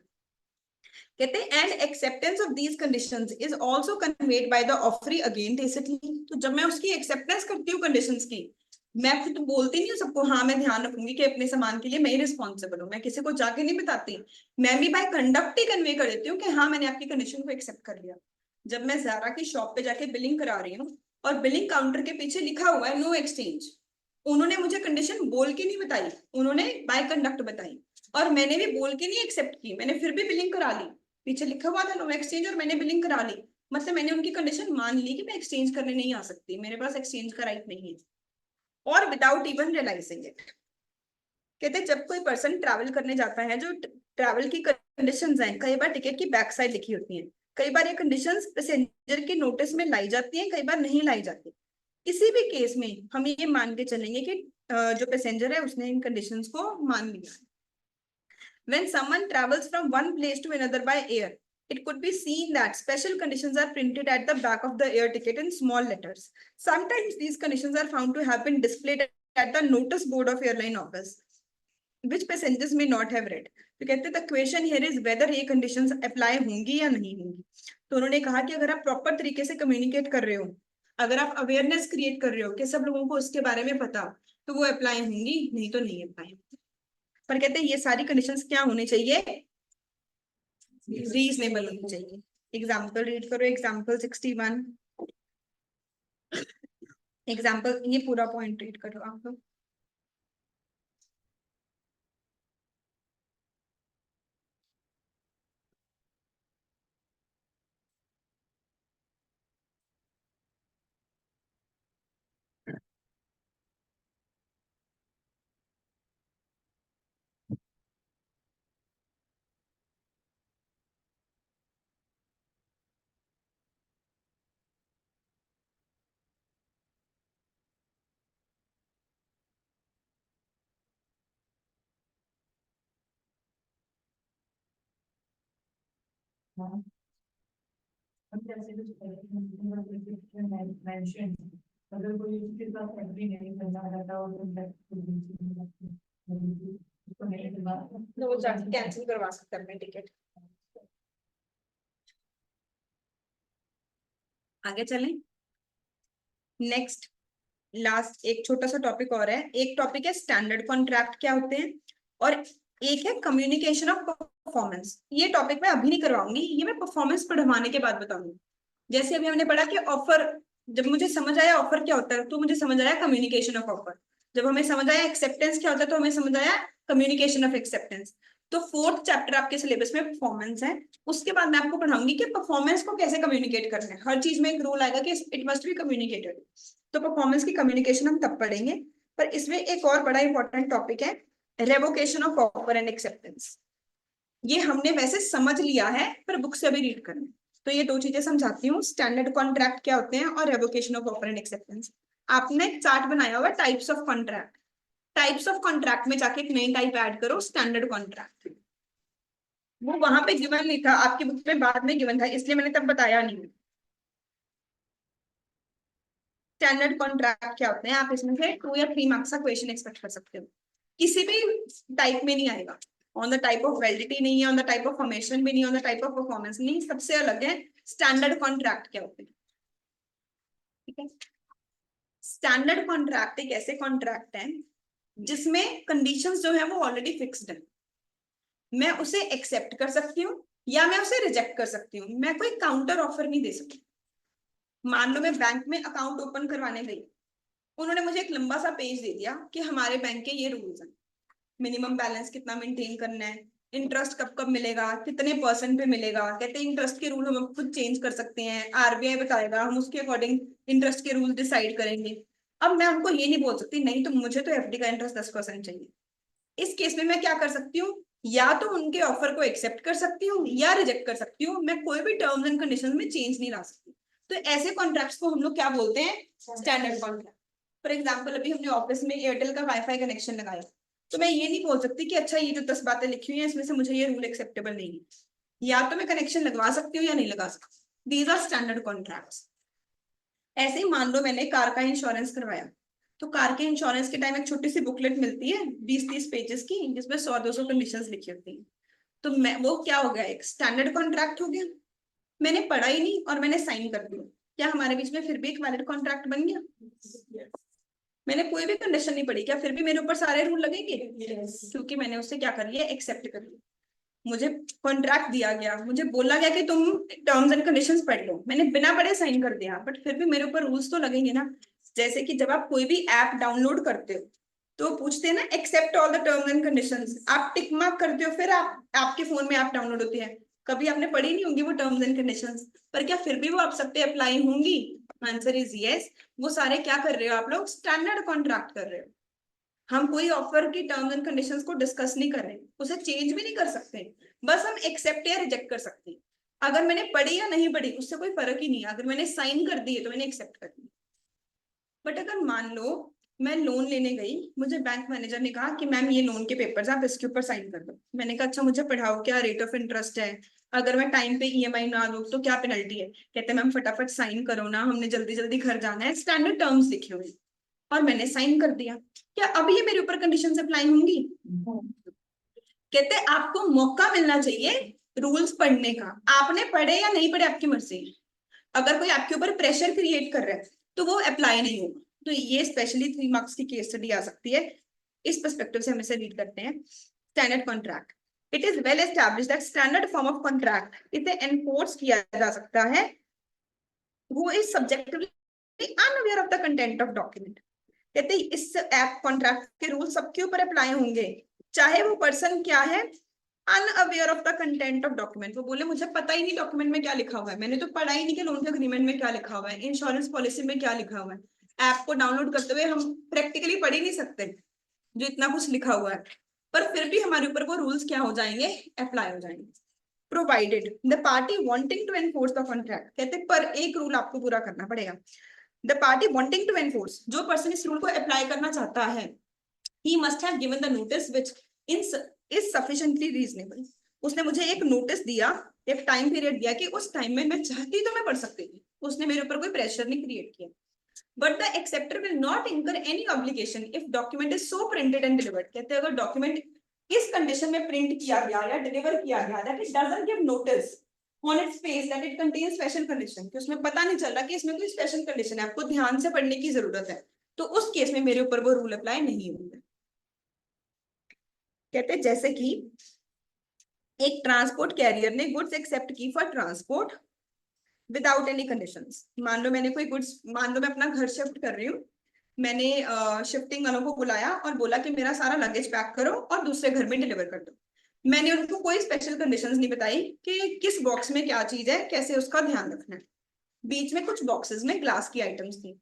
कहते हैं and acceptance of these conditions is also conveyed by the offeree again tacitly. तो जब मैं उसकी एक्सेप्टेंस करती हूँ कंडीशंस की, मैं खुद बोलती नहीं हूँ सबको हाँ मैं ध्यान रखूंगी कि अपने सामान के लिए मैं ही रिस्पॉन्सिबल हूँ, मैं किसी को जाके नहीं बताती। मैं भी बाय कंडक्ट ही कन्वे कर देती हूँ कि हाँ मैंने आपकी कंडीशन को एक्सेप्ट कर लिया। जब मैं ज़ारा की शॉप पे जाके बिलिंग करा रही हूँ और बिलिंग काउंटर के पीछे लिखा हुआ है नो एक्सचेंज, उन्होंने मुझे कंडीशन बोल के नहीं बताई, उन्होंने बाय कंडक्ट बताई और मैंने भी बोल के नहीं एक्सेप्ट की, मैंने फिर भी बिलिंग करा ली। पीछे लिखा हुआ था नो एक्सचेंज और मैंने बिलिंग करा ली, मतलब मैंने उनकी कंडीशन मान ली कि मैं एक्सचेंज करने नहीं आ सकती, मेरे पास एक्सचेंज का राइट नहीं है, और विदाउट इवन रियलाइजिंग इट। कहते हैं जब कोई पर्सन ट्रैवल करने जाता है, जो ट्रैवल की कंडीशंस हैं कई बार टिकट की बैक साइड लिखी होती हैं, कई बार ये कंडीशंस पैसेंजर के नोटिस में लाई जाती हैं, कई बार नहीं लाई जाती। किसी भी केस में हम ये मान के चलेंगे कि जो पैसेंजर है उसने इन कंडीशंस को मान लिया। When someone travels from one place to another by air, it could be seen that special conditions are printed at the back of the air ticket in small letters. Sometimes these conditions are found to have been displayed at the notice board of airline office, which passengers may not have read. तो कहते हैं the question here is whether ये conditions apply होंगी या नहीं होंगी। तो उन्होंने कहा कि अगर आप प्रॉपर तरीके से कम्युनिकेट कर रहे हो, अगर आप अवेयरनेस क्रिएट कर रहे हो कि सब लोगों को उसके बारे में पता, तो वो अप्लाई होंगी, नहीं तो नहीं अप्लाई। पर कहते हैं ये सारी कंडीशंस क्या होनी चाहिए? रीजनेबल होनी चाहिए। एग्जाम्पल रीड करो, एग्जाम्पल 61। एग्जाम्पल ये पूरा पॉइंट रीड करो आप लोग। अगर कोई उसके साथ एग्री नहीं करना रहता और उसको नहीं करना तो वो जाके कैंसिल करवा सकते हैं अपने टिकट। आगे चलें। नेक्स्ट लास्ट एक छोटा सा टॉपिक और है। एक टॉपिक है स्टैंडर्ड कॉन्ट्रैक्ट क्या होते हैं, और एक है कम्युनिकेशन ऑफ परफॉर्मेंस। ये टॉपिक मैं अभी नहीं करवाऊंगी, ये मैं परफॉर्मेंस पढ़वाने के बाद बताऊंगी। जैसे अभी हमने पढ़ा कि ऑफर, जब मुझे समझ आया ऑफर क्या होता है तो मुझे समझ आया कम्युनिकेशन ऑफ ऑफर। जब हमें समझ आया एक्सेप्टेंस क्या होता है तो हमें समझ आया कम्युनिकेशन ऑफ एक्सेप्टेंस। तो फोर्थ चैप्टर आपके सिलेबस में परफॉर्मेंस है। उसके बाद मैं आपको पढ़ाऊंगी कि परफॉर्मेंस को कैसे कम्युनिकेट करना है। हर चीज में एक रूल आएगा कि इट मस्ट बी कम्युनिकेटेड। तो परफॉर्मेंस की कम्युनिकेशन हम तब पढ़ेंगे। पर इसमें एक और बड़ा इंपॉर्टेंट टॉपिक है revocation of offer and acceptance. ये हमने वैसे समझ लिया है पर बुक से अभी रीड करना है। तो ये दो चीजें समझाती हूँ, स्टैंडर्ड कॉन्ट्रैक्ट क्या होते हैं और revocation of offer and acceptance. आपने एक चार्ट बनाया हुआ types of contract, types of contract में जाके एक नई टाइप ऐड करो स्टैंडर्ड कॉन्ट्रैक्ट। वो वहां पे गिवन नहीं था, आपकी बुक में बाद में गिवन था, इसलिए मैंने तब बताया नहीं। स्टैंडर्ड कॉन्ट्रैक्ट क्या होते हैं, आप इसमें से 2 या 3 मार्क्स का क्वेश्चन एक्सपेक्ट कर सकते हो, किसी भी टाइप में नहीं आएगा। On the type of validity नहीं है, on the type of formation भी नहीं, on the type of performance नहीं, सबसे अलग है स्टैंडर्ड कॉन्ट्रैक्ट क्या होते हैं। ठीक है, स्टैंडर्ड कॉन्ट्रैक्ट एक ऐसे कॉन्ट्रैक्ट है जिसमें कंडीशंस जो है वो ऑलरेडी फिक्स्ड है, मैं उसे एक्सेप्ट कर सकती हूँ या मैं उसे रिजेक्ट कर सकती हूँ, मैं कोई काउंटर ऑफर नहीं दे सकती। मान लो मैं बैंक में अकाउंट ओपन करवाने गई, उन्होंने मुझे एक लंबा सा पेज दे दिया कि हमारे बैंक के ये रूल्स हैं, मिनिमम बैलेंस कितना मेंटेन करना है, इंटरेस्ट कब कब मिलेगा, कितने परसेंट पे मिलेगा, कहते हैं इंटरेस्ट के रूल हम खुद चेंज कर सकते हैं, आरबीआई बताएगा, हम उसके अकॉर्डिंग इंटरेस्ट के रूल डिसाइड करेंगे। अब मैं उनको ये नहीं बोल सकती नहीं तो मुझे तो एफडी का इंटरेस्ट 10% चाहिए। इस केस में मैं क्या कर सकती हूँ, या तो उनके ऑफर को एक्सेप्ट कर सकती हूँ या रिजेक्ट कर सकती हूँ, मैं कोई भी टर्म्स एंड कंडीशन में चेंज नहीं ला सकती। तो ऐसे कॉन्ट्रैक्ट्स को हम लोग क्या बोलते हैं, स्टैंडर्ड कॉन्ट्रैक्ट। फॉर एग्जाम्पल अभी हमने ऑफिस में एयरटेल का वाईफाई कनेक्शन लगाया, तो मैं ये नहीं बोल सकती कि अच्छा ये जो 10 बातें लिखी हुई है इसमें से मुझे ये रूल एक्सेप्टेबल नहीं है, या तो मैं कनेक्शन लगवा सकती हूँ या नहीं लगा सकती। These are standard contracts. ऐसे ही मान लो मैंने कार का इंश्योरेंस करवाया, तो कार के इंश्योरेंस के टाइम एक छोटी सी बुकलेट मिलती है 20-30 पेजेस की, जिसमें 100-200 कंडीशंस लिखी होती है। तो मैं वो क्या हो गया, एक स्टैंडर्ड कॉन्ट्रैक्ट हो गया, मैंने पढ़ा ही नहीं और मैंने साइन कर दिया, क्या हमारे बीच में फिर भी एक वैलिड कॉन्ट्रैक्ट बन गया? मैंने कोई भी कंडीशन नहीं पढ़ी, क्या फिर भी मेरे ऊपर सारे रूल लगेंगे? क्योंकि मैंने उससे क्या कर लिया, एक्सेप्ट कर लिया। मुझे कॉन्ट्रैक्ट दिया गया, मुझे बोला गया कि तुम टर्म्स एंड कंडीशंस पढ़ लो, मैंने बिना पढ़े साइन कर दिया, बट फिर भी मेरे ऊपर रूल्स तो लगेंगे ना। जैसे कि जब आप कोई भी ऐप डाउनलोड करते हो तो पूछते हैं ना accept all the terms and conditions, आप टिक मार्क करते हो, फिर आप आपके फोन में ऐप डाउनलोड होती है। कभी आपने पढ़ी नहीं होंगी वो टर्म्स एंड कंडीशंस, पर क्या फिर भी वो आप सब पे अप्लाई होंगी? Answer is yes. वो सारे क्या कर रहे हो आप लोग, स्टैंडर्ड कॉन्ट्रैक्ट कर रहे हो। हम कोई ऑफर की टर्म्स एंड कंडीशंस को डिस्कस नहीं कर रहे, उसे चेंज भी नहीं कर सकते, बस हम एक्सेप्ट या रिजेक्ट कर सकते हैं। अगर मैंने पढ़ी या नहीं पढ़ी उससे कोई फर्क ही नहीं है, अगर मैंने साइन कर दी है तो मैंने एक्सेप्ट कर दी। बट अगर मान लो मैं लोन लेने गई, मुझे बैंक मैनेजर ने कहा कि मैम ये लोन के पेपर्स आप इसके ऊपर साइन कर दो, मैंने कहा अच्छा मुझे पढ़ाओ क्या रेट ऑफ इंटरेस्ट है, अगर मैं टाइम पे ईएमआई ना दूं तो क्या पेनल्टी है? कहते मैम फटाफट साइन करो ना, हमने जल्दी जल्दी घर जाना है, स्टैंडर्ड टर्म्स लिखे हुए। और मैंने साइन कर दिया, क्या अब ये मेरे ऊपर कंडीशन अप्लाई होंगी? कहते आपको मौका मिलना चाहिए रूल्स पढ़ने का, आपने पढ़े या नहीं पढ़े आपकी मर्जी है। अगर कोई आपके ऊपर प्रेशर क्रिएट कर रहा है तो वो अप्लाई नहीं होगा। तो ये स्पेशली 3 मार्क्स की केस स्टडी आ सकती है, इस पर्सपेक्टिव से हम इसे रीड करते हैं। Standard contract, it is well established that standard form of contract इसे एनफोर्स किया जा सकता है who is subjectively unaware of the content of document। कहते इस ऐप कॉन्ट्रैक्ट के रूल सबके ऊपर अप्लाई होंगे, चाहे वो पर्सन क्या है, unaware of the content of document. वो बोले मुझे पता ही नहीं डॉक्यूमेंट में क्या लिखा हुआ है, मैंने तो पढ़ा ही नहीं कि लोन के अग्रीमेंट में क्या लिखा हुआ है, इंश्योरेंस पॉलिसी में क्या लिखा हुआ है। ऐप को डाउनलोड करते हुए हम प्रैक्टिकली पढ़ ही नहीं सकते जो इतना कुछ लिखा हुआ है, पर फिर भी हमारे ऊपर वो रूल्स क्या हो जाएंगे, अप्लाई हो जाएंगे। Provided the party wanting to enforce the contract, कहते पर एक रूल आपको पूरा करना पड़ेगा। The party wanting to enforce, जो पर्सन इस रूल को अप्लाई करना चाहता है, he must have given the notice which is sufficiently reasonable। उसने मुझे एक नोटिस दिया, एक टाइम पीरियड दिया कि उस टाइम में मैं चाहती तो मैं पढ़ सकती थी, उसने मेरे ऊपर कोई प्रेशर नहीं क्रिएट किया। But the acceptor will not incur any obligation if document is so printed and delivered. कहते हैं अगर डॉक्यूमेंट इस कंडीशन में प्रिंट किया गया या डिलीवर किया गया that it doesn't give notice on its face that it contains special condition, कि उसमें पता नहीं चल रहा कि इसमें कोई स्पेशल कंडीशन है, आपको ध्यान से पढ़ने की जरूरत है, तो उस केस में मेरे ऊपर वो रूल अप्लाई नहीं होंगे। कहते जैसे कि एक ट्रांसपोर्ट कैरियर ने गुड्स एक्सेप्ट की for transport without any conditions. मान लो मैंने कोई गुड्स, मान लो मैं अपना घर शिफ्ट कर रही हूँ, मैंने शिफ्टिंग वालों को बुलाया और बोला कि मेरा सारा लगेज पैक करो और दूसरे घर में डिलीवर कर दो। मैंने उनको कोई स्पेशल कंडीशंस नहीं बताई कि किस बॉक्स में क्या चीज है, कैसे उसका ध्यान रखना है। बीच में कुछ बॉक्सेस में ग्लास की आइटम्स थी,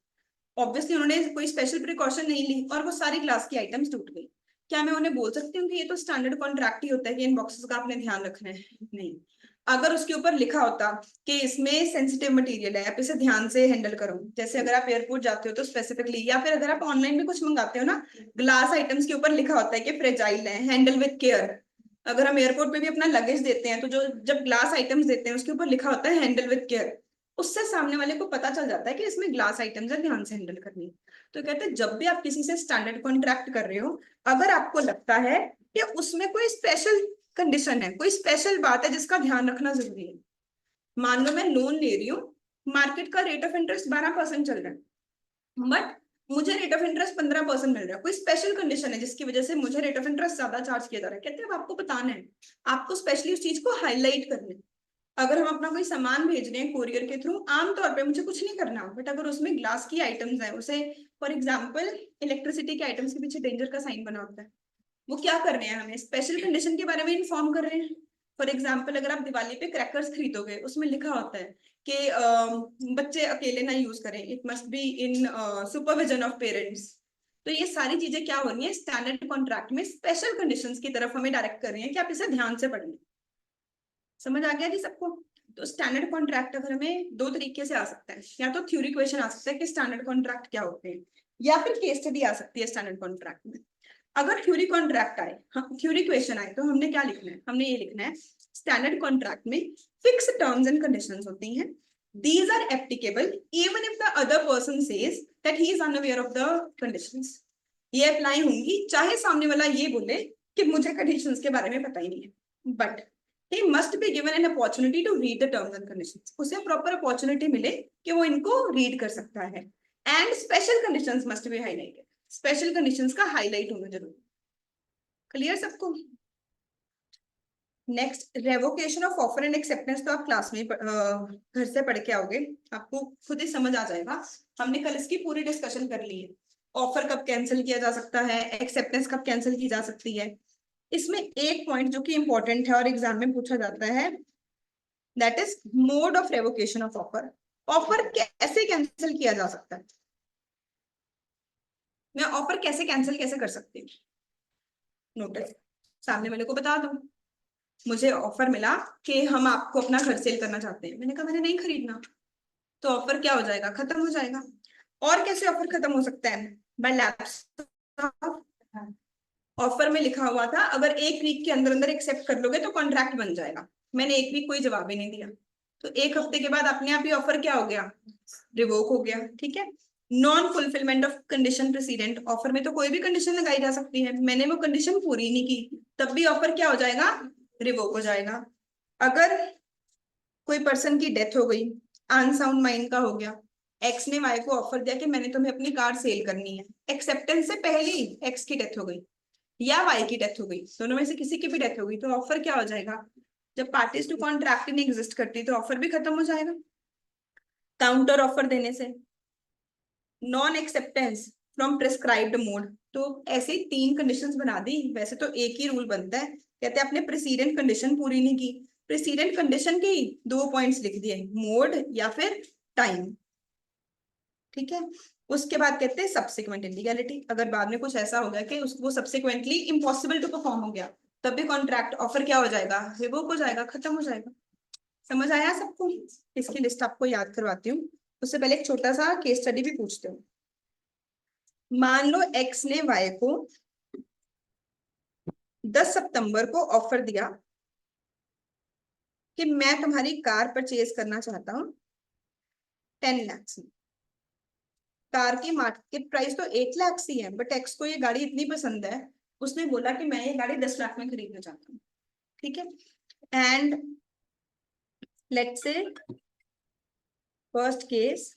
ऑब्वियसली उन्होंने कोई स्पेशल प्रिकॉशन नहीं ली और वो सारी ग्लास की आइटम्स टूट गई। क्या मैं उन्हें बोल सकती हूँ कि ये तो स्टैंडर्ड कॉन्ट्रैक्ट ही होता है कि इन बॉक्सेस का आपने ध्यान रखना है? नहीं। अगर उसके ऊपर लिखा होता कि इसमें सेंसिटिव मटेरियल है, आप इसे ध्यान से हैंडल करो, जैसे अगर आप एयरपोर्ट जाते हो तो स्पेसिफिकली, या फिर अगर आप ऑनलाइन भी कुछ मंगाते हो ना, ग्लास आइटम्स के ऊपर लिखा होता है कि फ्रेजाइल है, हैंडल विद केयर। अगर हम एयरपोर्ट पे भी अपना लगेज देते हैं तो जो जब ग्लास आइटम्स देते हैं उसके ऊपर लिखा होता है हैंडल विद केयर, उससे सामने वाले को पता चल जाता है कि इसमें ग्लास आइटम्स है, ध्यान से हैंडल करनी है। तो कहते हैं जब भी आप किसी से स्टैंडर्ड कॉन्ट्रैक्ट कर रहे हो, अगर आपको लगता है कि उसमें कोई स्पेशल कंडीशन है, कोई स्पेशल बात है जिसका ध्यान रखना जरूरी है। मान लो मैं लोन ले रही हूँ, मार्केट का रेट ऑफ इंटरेस्ट 12% चल रहा है, बट मुझे रेट ऑफ इंटरेस्ट 15% मिल रहा है। कोई स्पेशल कंडीशन है जिसकी वजह से मुझे रेट ऑफ इंटरेस्ट ज्यादा चार्ज किया जा रहा है। कहते हैं अब आपको बताना है, आपको स्पेशली उस चीज को हाईलाइट करना है। अगर हम अपना कोई सामान भेज रहे हैं कोरियर के थ्रू, आमतौर पे मुझे कुछ नहीं करना, बट अगर उसमें ग्लास की आइटम्स है, उसे फॉर एग्जाम्पल इलेक्ट्रिसिटी के आइटम्स के पीछे डेंजर का साइन बना होता है, वो क्या कर रहे हैं, हमें स्पेशल कंडीशन के बारे में इन्फॉर्म कर रहे हैं। फॉर एग्जाम्पल अगर आप दिवाली पे क्रैकर्स खरीदोगे, उसमें लिखा होता है कि बच्चे अकेले ना यूज करें, it must be in supervision of parents. तो ये सारी चीजें क्या हो रही है, स्टैंडर्ड कॉन्ट्रैक्ट में स्पेशल कंडीशंस की तरफ हमें डायरेक्ट कर रही है कि आप इसे ध्यान से पढ़ें। समझ आ गया जी सबको? तो स्टैंडर्ड कॉन्ट्रैक्ट अगर हमें दो तरीके से आ सकता है, या तो थ्योरी क्वेश्चन आ सकता है कि स्टैंडर्ड कॉन्ट्रैक्ट क्या होते हैं, या फिर केस स्टडी आ सकती है स्टैंडर्ड कॉन्ट्रैक्ट में। अगर थ्योरी कॉन्ट्रैक्ट आए, थ्योरी क्वेश्चन आए, तो हमने क्या लिखना है, हमने ये लिखना है स्टैंडर्ड कॉन्ट्रैक्ट में फिक्स टर्म्स एंड कंडीशंस होती हैं, these are applicable even if the other person says that he is unaware of the conditions। ये अप्लाई होंगी चाहे सामने वाला ये बोले कि मुझे कंडीशंस के बारे में पता ही नहीं है, but he must be given an opportunity to read the terms and conditions। उसे प्रॉपर अपॉर्चुनिटी मिले कि वो इनको रीड कर सकता है। And special conditions must be highlighted, special conditions का हाईलाइट होना जरूरी। क्लियर सबको? Next, revocation of offer and acceptance तो आप क्लास में घर से पढ़ के आओगे, आपको खुद ही समझ आ जाएगा। हमने कल इसकी पूरी डिस्कशन कर ली है। ऑफर कब कैंसिल किया जा सकता है, एक्सेप्टेंस कब कैंसिल की जा सकती है। इसमें एक पॉइंट जो कि इंपॉर्टेंट है और एग्जाम में पूछा जाता है, that is mode of revocation of offer. Offer कैसे कैंसिल किया जा सकता है, मैं ऑफर कैसे कैंसिल कैसे कर सकती हूँ। नोटिस, सामने वाले को बता दो मुझे ऑफर मिला कि हम आपको अपना घर सेल करना चाहते हैं, मैंने कहा मैंने नहीं खरीदना, तो ऑफर क्या हो जाएगा, खत्म हो जाएगा। और कैसे ऑफर खत्म हो सकता है, बाय लैप्स। ऑफर में लिखा हुआ था अगर 1 वीक के अंदर अंदर एक्सेप्ट कर लोगे तो कॉन्ट्रैक्ट बन जाएगा, मैंने 1 वीक कोई जवाब ही नहीं दिया, तो 1 हफ्ते के बाद अपने आप ही ऑफर क्या हो गया, रिवोक हो गया। ठीक है। Non fulfilment of condition president, offer में तो कोई भी कंडीशन लगाई जा सकती है, मैंने वो कंडीशन पूरी नहीं की, तब भी ऑफर क्या हो जाएगा, रिवोक हो जाएगा। अगर कोई पर्सन की डेथ हो गई, अनसाउंड माइंड का हो गया, एक्स ने वाई को ऑफर दिया कि मैंने तुम्हें अपनी कार सेल करनी है, एक्सेप्टेंस से पहले ही एक्स की डेथ हो गई या वाई की डेथ हो गई, दोनों में से किसी की भी डेथ हो गई, तो ऑफर क्या हो जाएगा, जब पार्टीज टू कॉन्ट्रैक्ट नहीं एग्जिस्ट करती तो ऑफर भी खत्म हो जाएगा काउंटर ऑफर देने से। Non acceptance from prescribed mode, तो ऐसे 3 कंडीशंस बना दी, वैसे तो एक ही रूल बनता है, कहते हैं आपने प्रेसिडेंट कंडीशन पूरी नहीं की, प्रेसिडेंट कंडीशन के 2 पॉइंट्स लिख दिए, मोड या फिर टाइम। ठीक है। उसके बाद कहते हैं सब्सिक्वेंट इलीगैलिटी, अगर बाद में कुछ ऐसा हो गया कि वो सब्सिक्वेंटली इम्पॉसिबल टू परफॉर्म हो गया, तब भी कॉन्ट्रैक्ट ऑफर क्या हो जाएगा, रिवोक हो जाएगा, खत्म हो जाएगा। समझ आया सबको? इसकी लिस्ट आपको याद करवाती हूँ, उससे पहले एक छोटा सा केस स्टडी भी पूछते हो। मान लो एक्स ने वाई को 10 सितंबर को ऑफर दिया कि मैं तुम्हारी कार परचेज करना चाहता हूँ 10 लाख में। कार की मार्केट प्राइस तो 8 लाख ही है, बट एक्स को ये गाड़ी इतनी पसंद है, उसने बोला कि मैं ये गाड़ी 10 लाख में खरीदना चाहता हूँ। ठीक है। And let's say first case,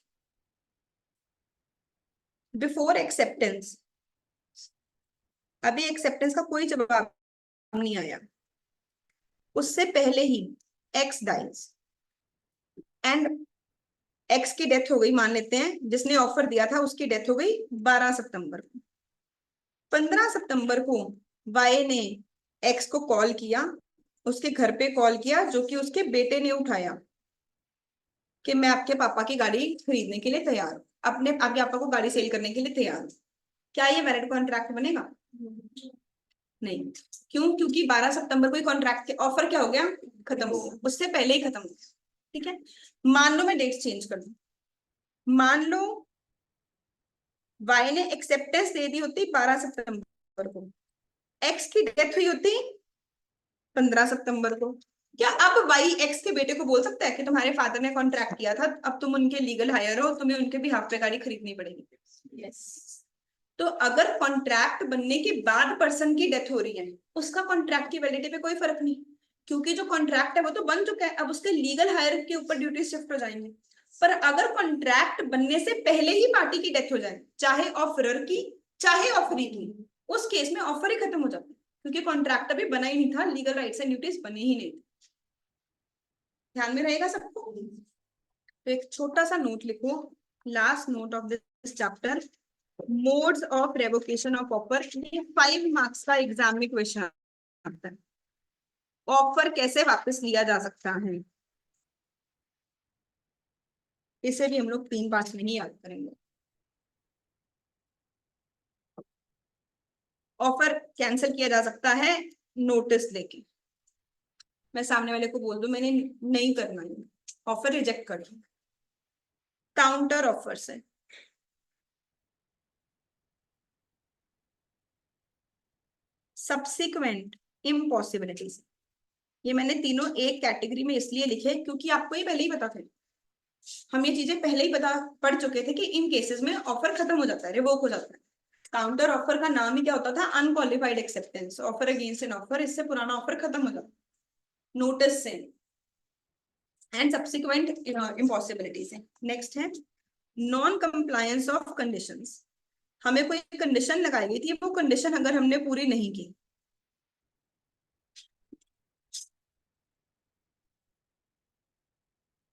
before acceptance, अभी एक्सेप्टेंस का कोई जवाब नहीं आया, उससे पहले ही एक्स डाइज एंड एक्स की डेथ हो गई, मान लेते हैं जिसने ऑफर दिया था उसकी डेथ हो गई 12 सितंबर को। 15 सितंबर को वाई ने एक्स को कॉल किया, उसके घर पे कॉल किया, जो कि उसके बेटे ने उठाया, कि मैं आपके पापा की गाड़ी खरीदने के लिए तैयार हूँ, अपने आपके पापा को गाड़ी सेल करने के लिए तैयार हूँ। क्या ये वैलिड कॉन्ट्रैक्ट बनेगा? नहीं। क्यों? क्योंकि 12 सितंबर को कॉन्ट्रैक्ट के ऑफर क्या हो गया, खत्म हो गया, उससे पहले ही खत्म हो गया। ठीक है। मान लो मैं डेट चेंज कर दूं, मान लो वाई ने एक्सेप्टेंस दे दी होती 12 सितंबर को, एक्स की डेथ हुई होती 15 सितंबर को, क्या अब वाई एक्स के बेटे को बोल सकता है कि तुम्हारे फादर ने कॉन्ट्रैक्ट किया था, अब तुम उनके लीगल हायर हो, तुम्हें उनके भी हाफ पे गाड़ी खरीदनी पड़ेगी? यस। तो अगर कॉन्ट्रैक्ट बनने के बाद पर्सन की डेथ हो रही है, उसका कॉन्ट्रैक्ट की वैलिडिटी पे कोई फर्क नहीं, क्योंकि जो कॉन्ट्रैक्ट है वो तो बन चुका है, अब उसके लीगल हायर के ऊपर ड्यूटी शिफ्ट हो जाएंगे। पर अगर कॉन्ट्रैक्ट बनने से पहले ही पार्टी की डेथ हो जाए, चाहे ऑफरर की चाहे ऑफरी की, उस केस में ऑफर ही खत्म हो जाता है, क्योंकि कॉन्ट्रैक्ट अभी बना ही नहीं था, लीगल राइट्स एंड ड्यूटीज बने ही नहीं थे। ध्यान में रहेगा सबको? तो एक छोटा सा नोट लिखो, last note of this chapter, modes of revocation of offer. ये 5 मार्क्स का एग्जाम में क्वेश्चन आता है, ऑफर कैसे वापस लिया जा सकता है, इसे भी हम लोग 3 पार्ट्स में ही याद करेंगे। ऑफर कैंसिल किया जा सकता है नोटिस लेके, मैं सामने वाले को बोल दूं मैंने नहीं करना है, ऑफर रिजेक्ट कर दूं। काउंटर ऑफर से सब्सिक्वेंट इम्पॉसिबिलिटीज, ये मैंने तीनों एक कैटेगरी में इसलिए लिखे क्योंकि आपको ये पहले ही पता थे, हम ये चीजें पहले ही पता पढ़ चुके थे कि इन केसेस में ऑफर खत्म हो जाता है, रिवोक हो जाता है। काउंटर ऑफर का नाम ही क्या होता था? Unqualified acceptance, offer against an offer, इससे पुराना ऑफर खत्म हो जाता है। नोटिस से एंड सब्सिक्वेंट इम्पॉसिबिलिटी से। नेक्स्ट है नॉन कंप्लायंस ऑफ कंडीशंस, हमें कोई कंडीशन लगाई गई थी, वो कंडीशन अगर हमने पूरी नहीं की,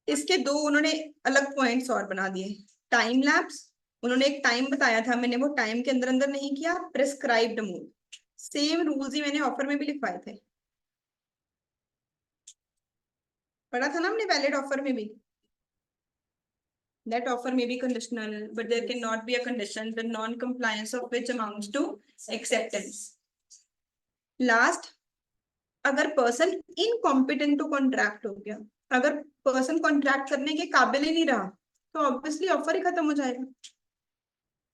इसके दो उन्होंने अलग पॉइंट्स और बना दिए। टाइम लैप्स, उन्होंने एक टाइम बताया था, मैंने वो टाइम के अंदर अंदर नहीं किया। प्रिस्क्राइब्ड मोड, सेम रूल्स ही मैंने ऑफर में भी लिखवाए थे, पढ़ा था ना हमने वैलिड ऑफर में भी। That offer may be conditional, but there cannot be a condition the non-compliance of which amounts to acceptance. Last, अगर पर्सन इनकॉम्पिटेंट टू कॉन्ट्रैक्ट हो गया, अगर पर्सन कॉन्ट्रैक्ट करने के काबिल ही नहीं रहा, तो ऑब्वियसली ऑफर ही खत्म हो जाएगा।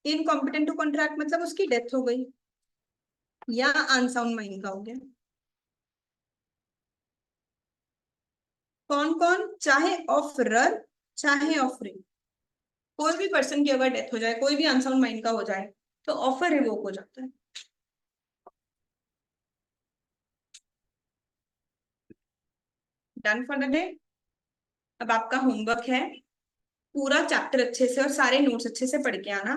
इनकॉम्पिटेंट टू कॉन्ट्रैक्ट मतलब उसकी डेथ हो गई या अनसाउंड माइंड का हो गया। कौन कौन? चाहे ऑफरर चाहे ऑफरिंग, कोई भी पर्सन की अगर डेथ हो जाए, कोई भी अनसाउंड माइंड का हो जाए, तो ऑफर रिवोक हो जाता है। Done for the day. अब आपका होमवर्क है पूरा चैप्टर अच्छे से और सारे नोट्स अच्छे से पढ़ के आना।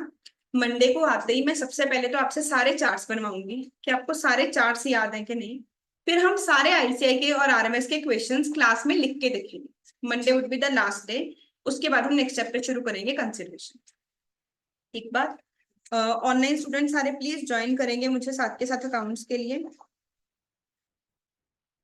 मंडे को आते ही मैं सबसे पहले तो आपसे सारे चार्ट्स बनवाऊंगी कि आपको सारे चार्ट्स याद हैं कि नहीं, फिर हम सारे आईसीआई के और आरएमएस के क्वेश्चंस क्लास में लिख के देखेंगे। Monday would be the last day, उसके बाद हम नेक्स्ट चैप्टर शुरू करेंगे कंसिडरेशन। एक बात, ऑनलाइन स्टूडेंट सारे प्लीज ज्वाइन करेंगे मुझे साथ के साथ अकाउंट्स के लिए।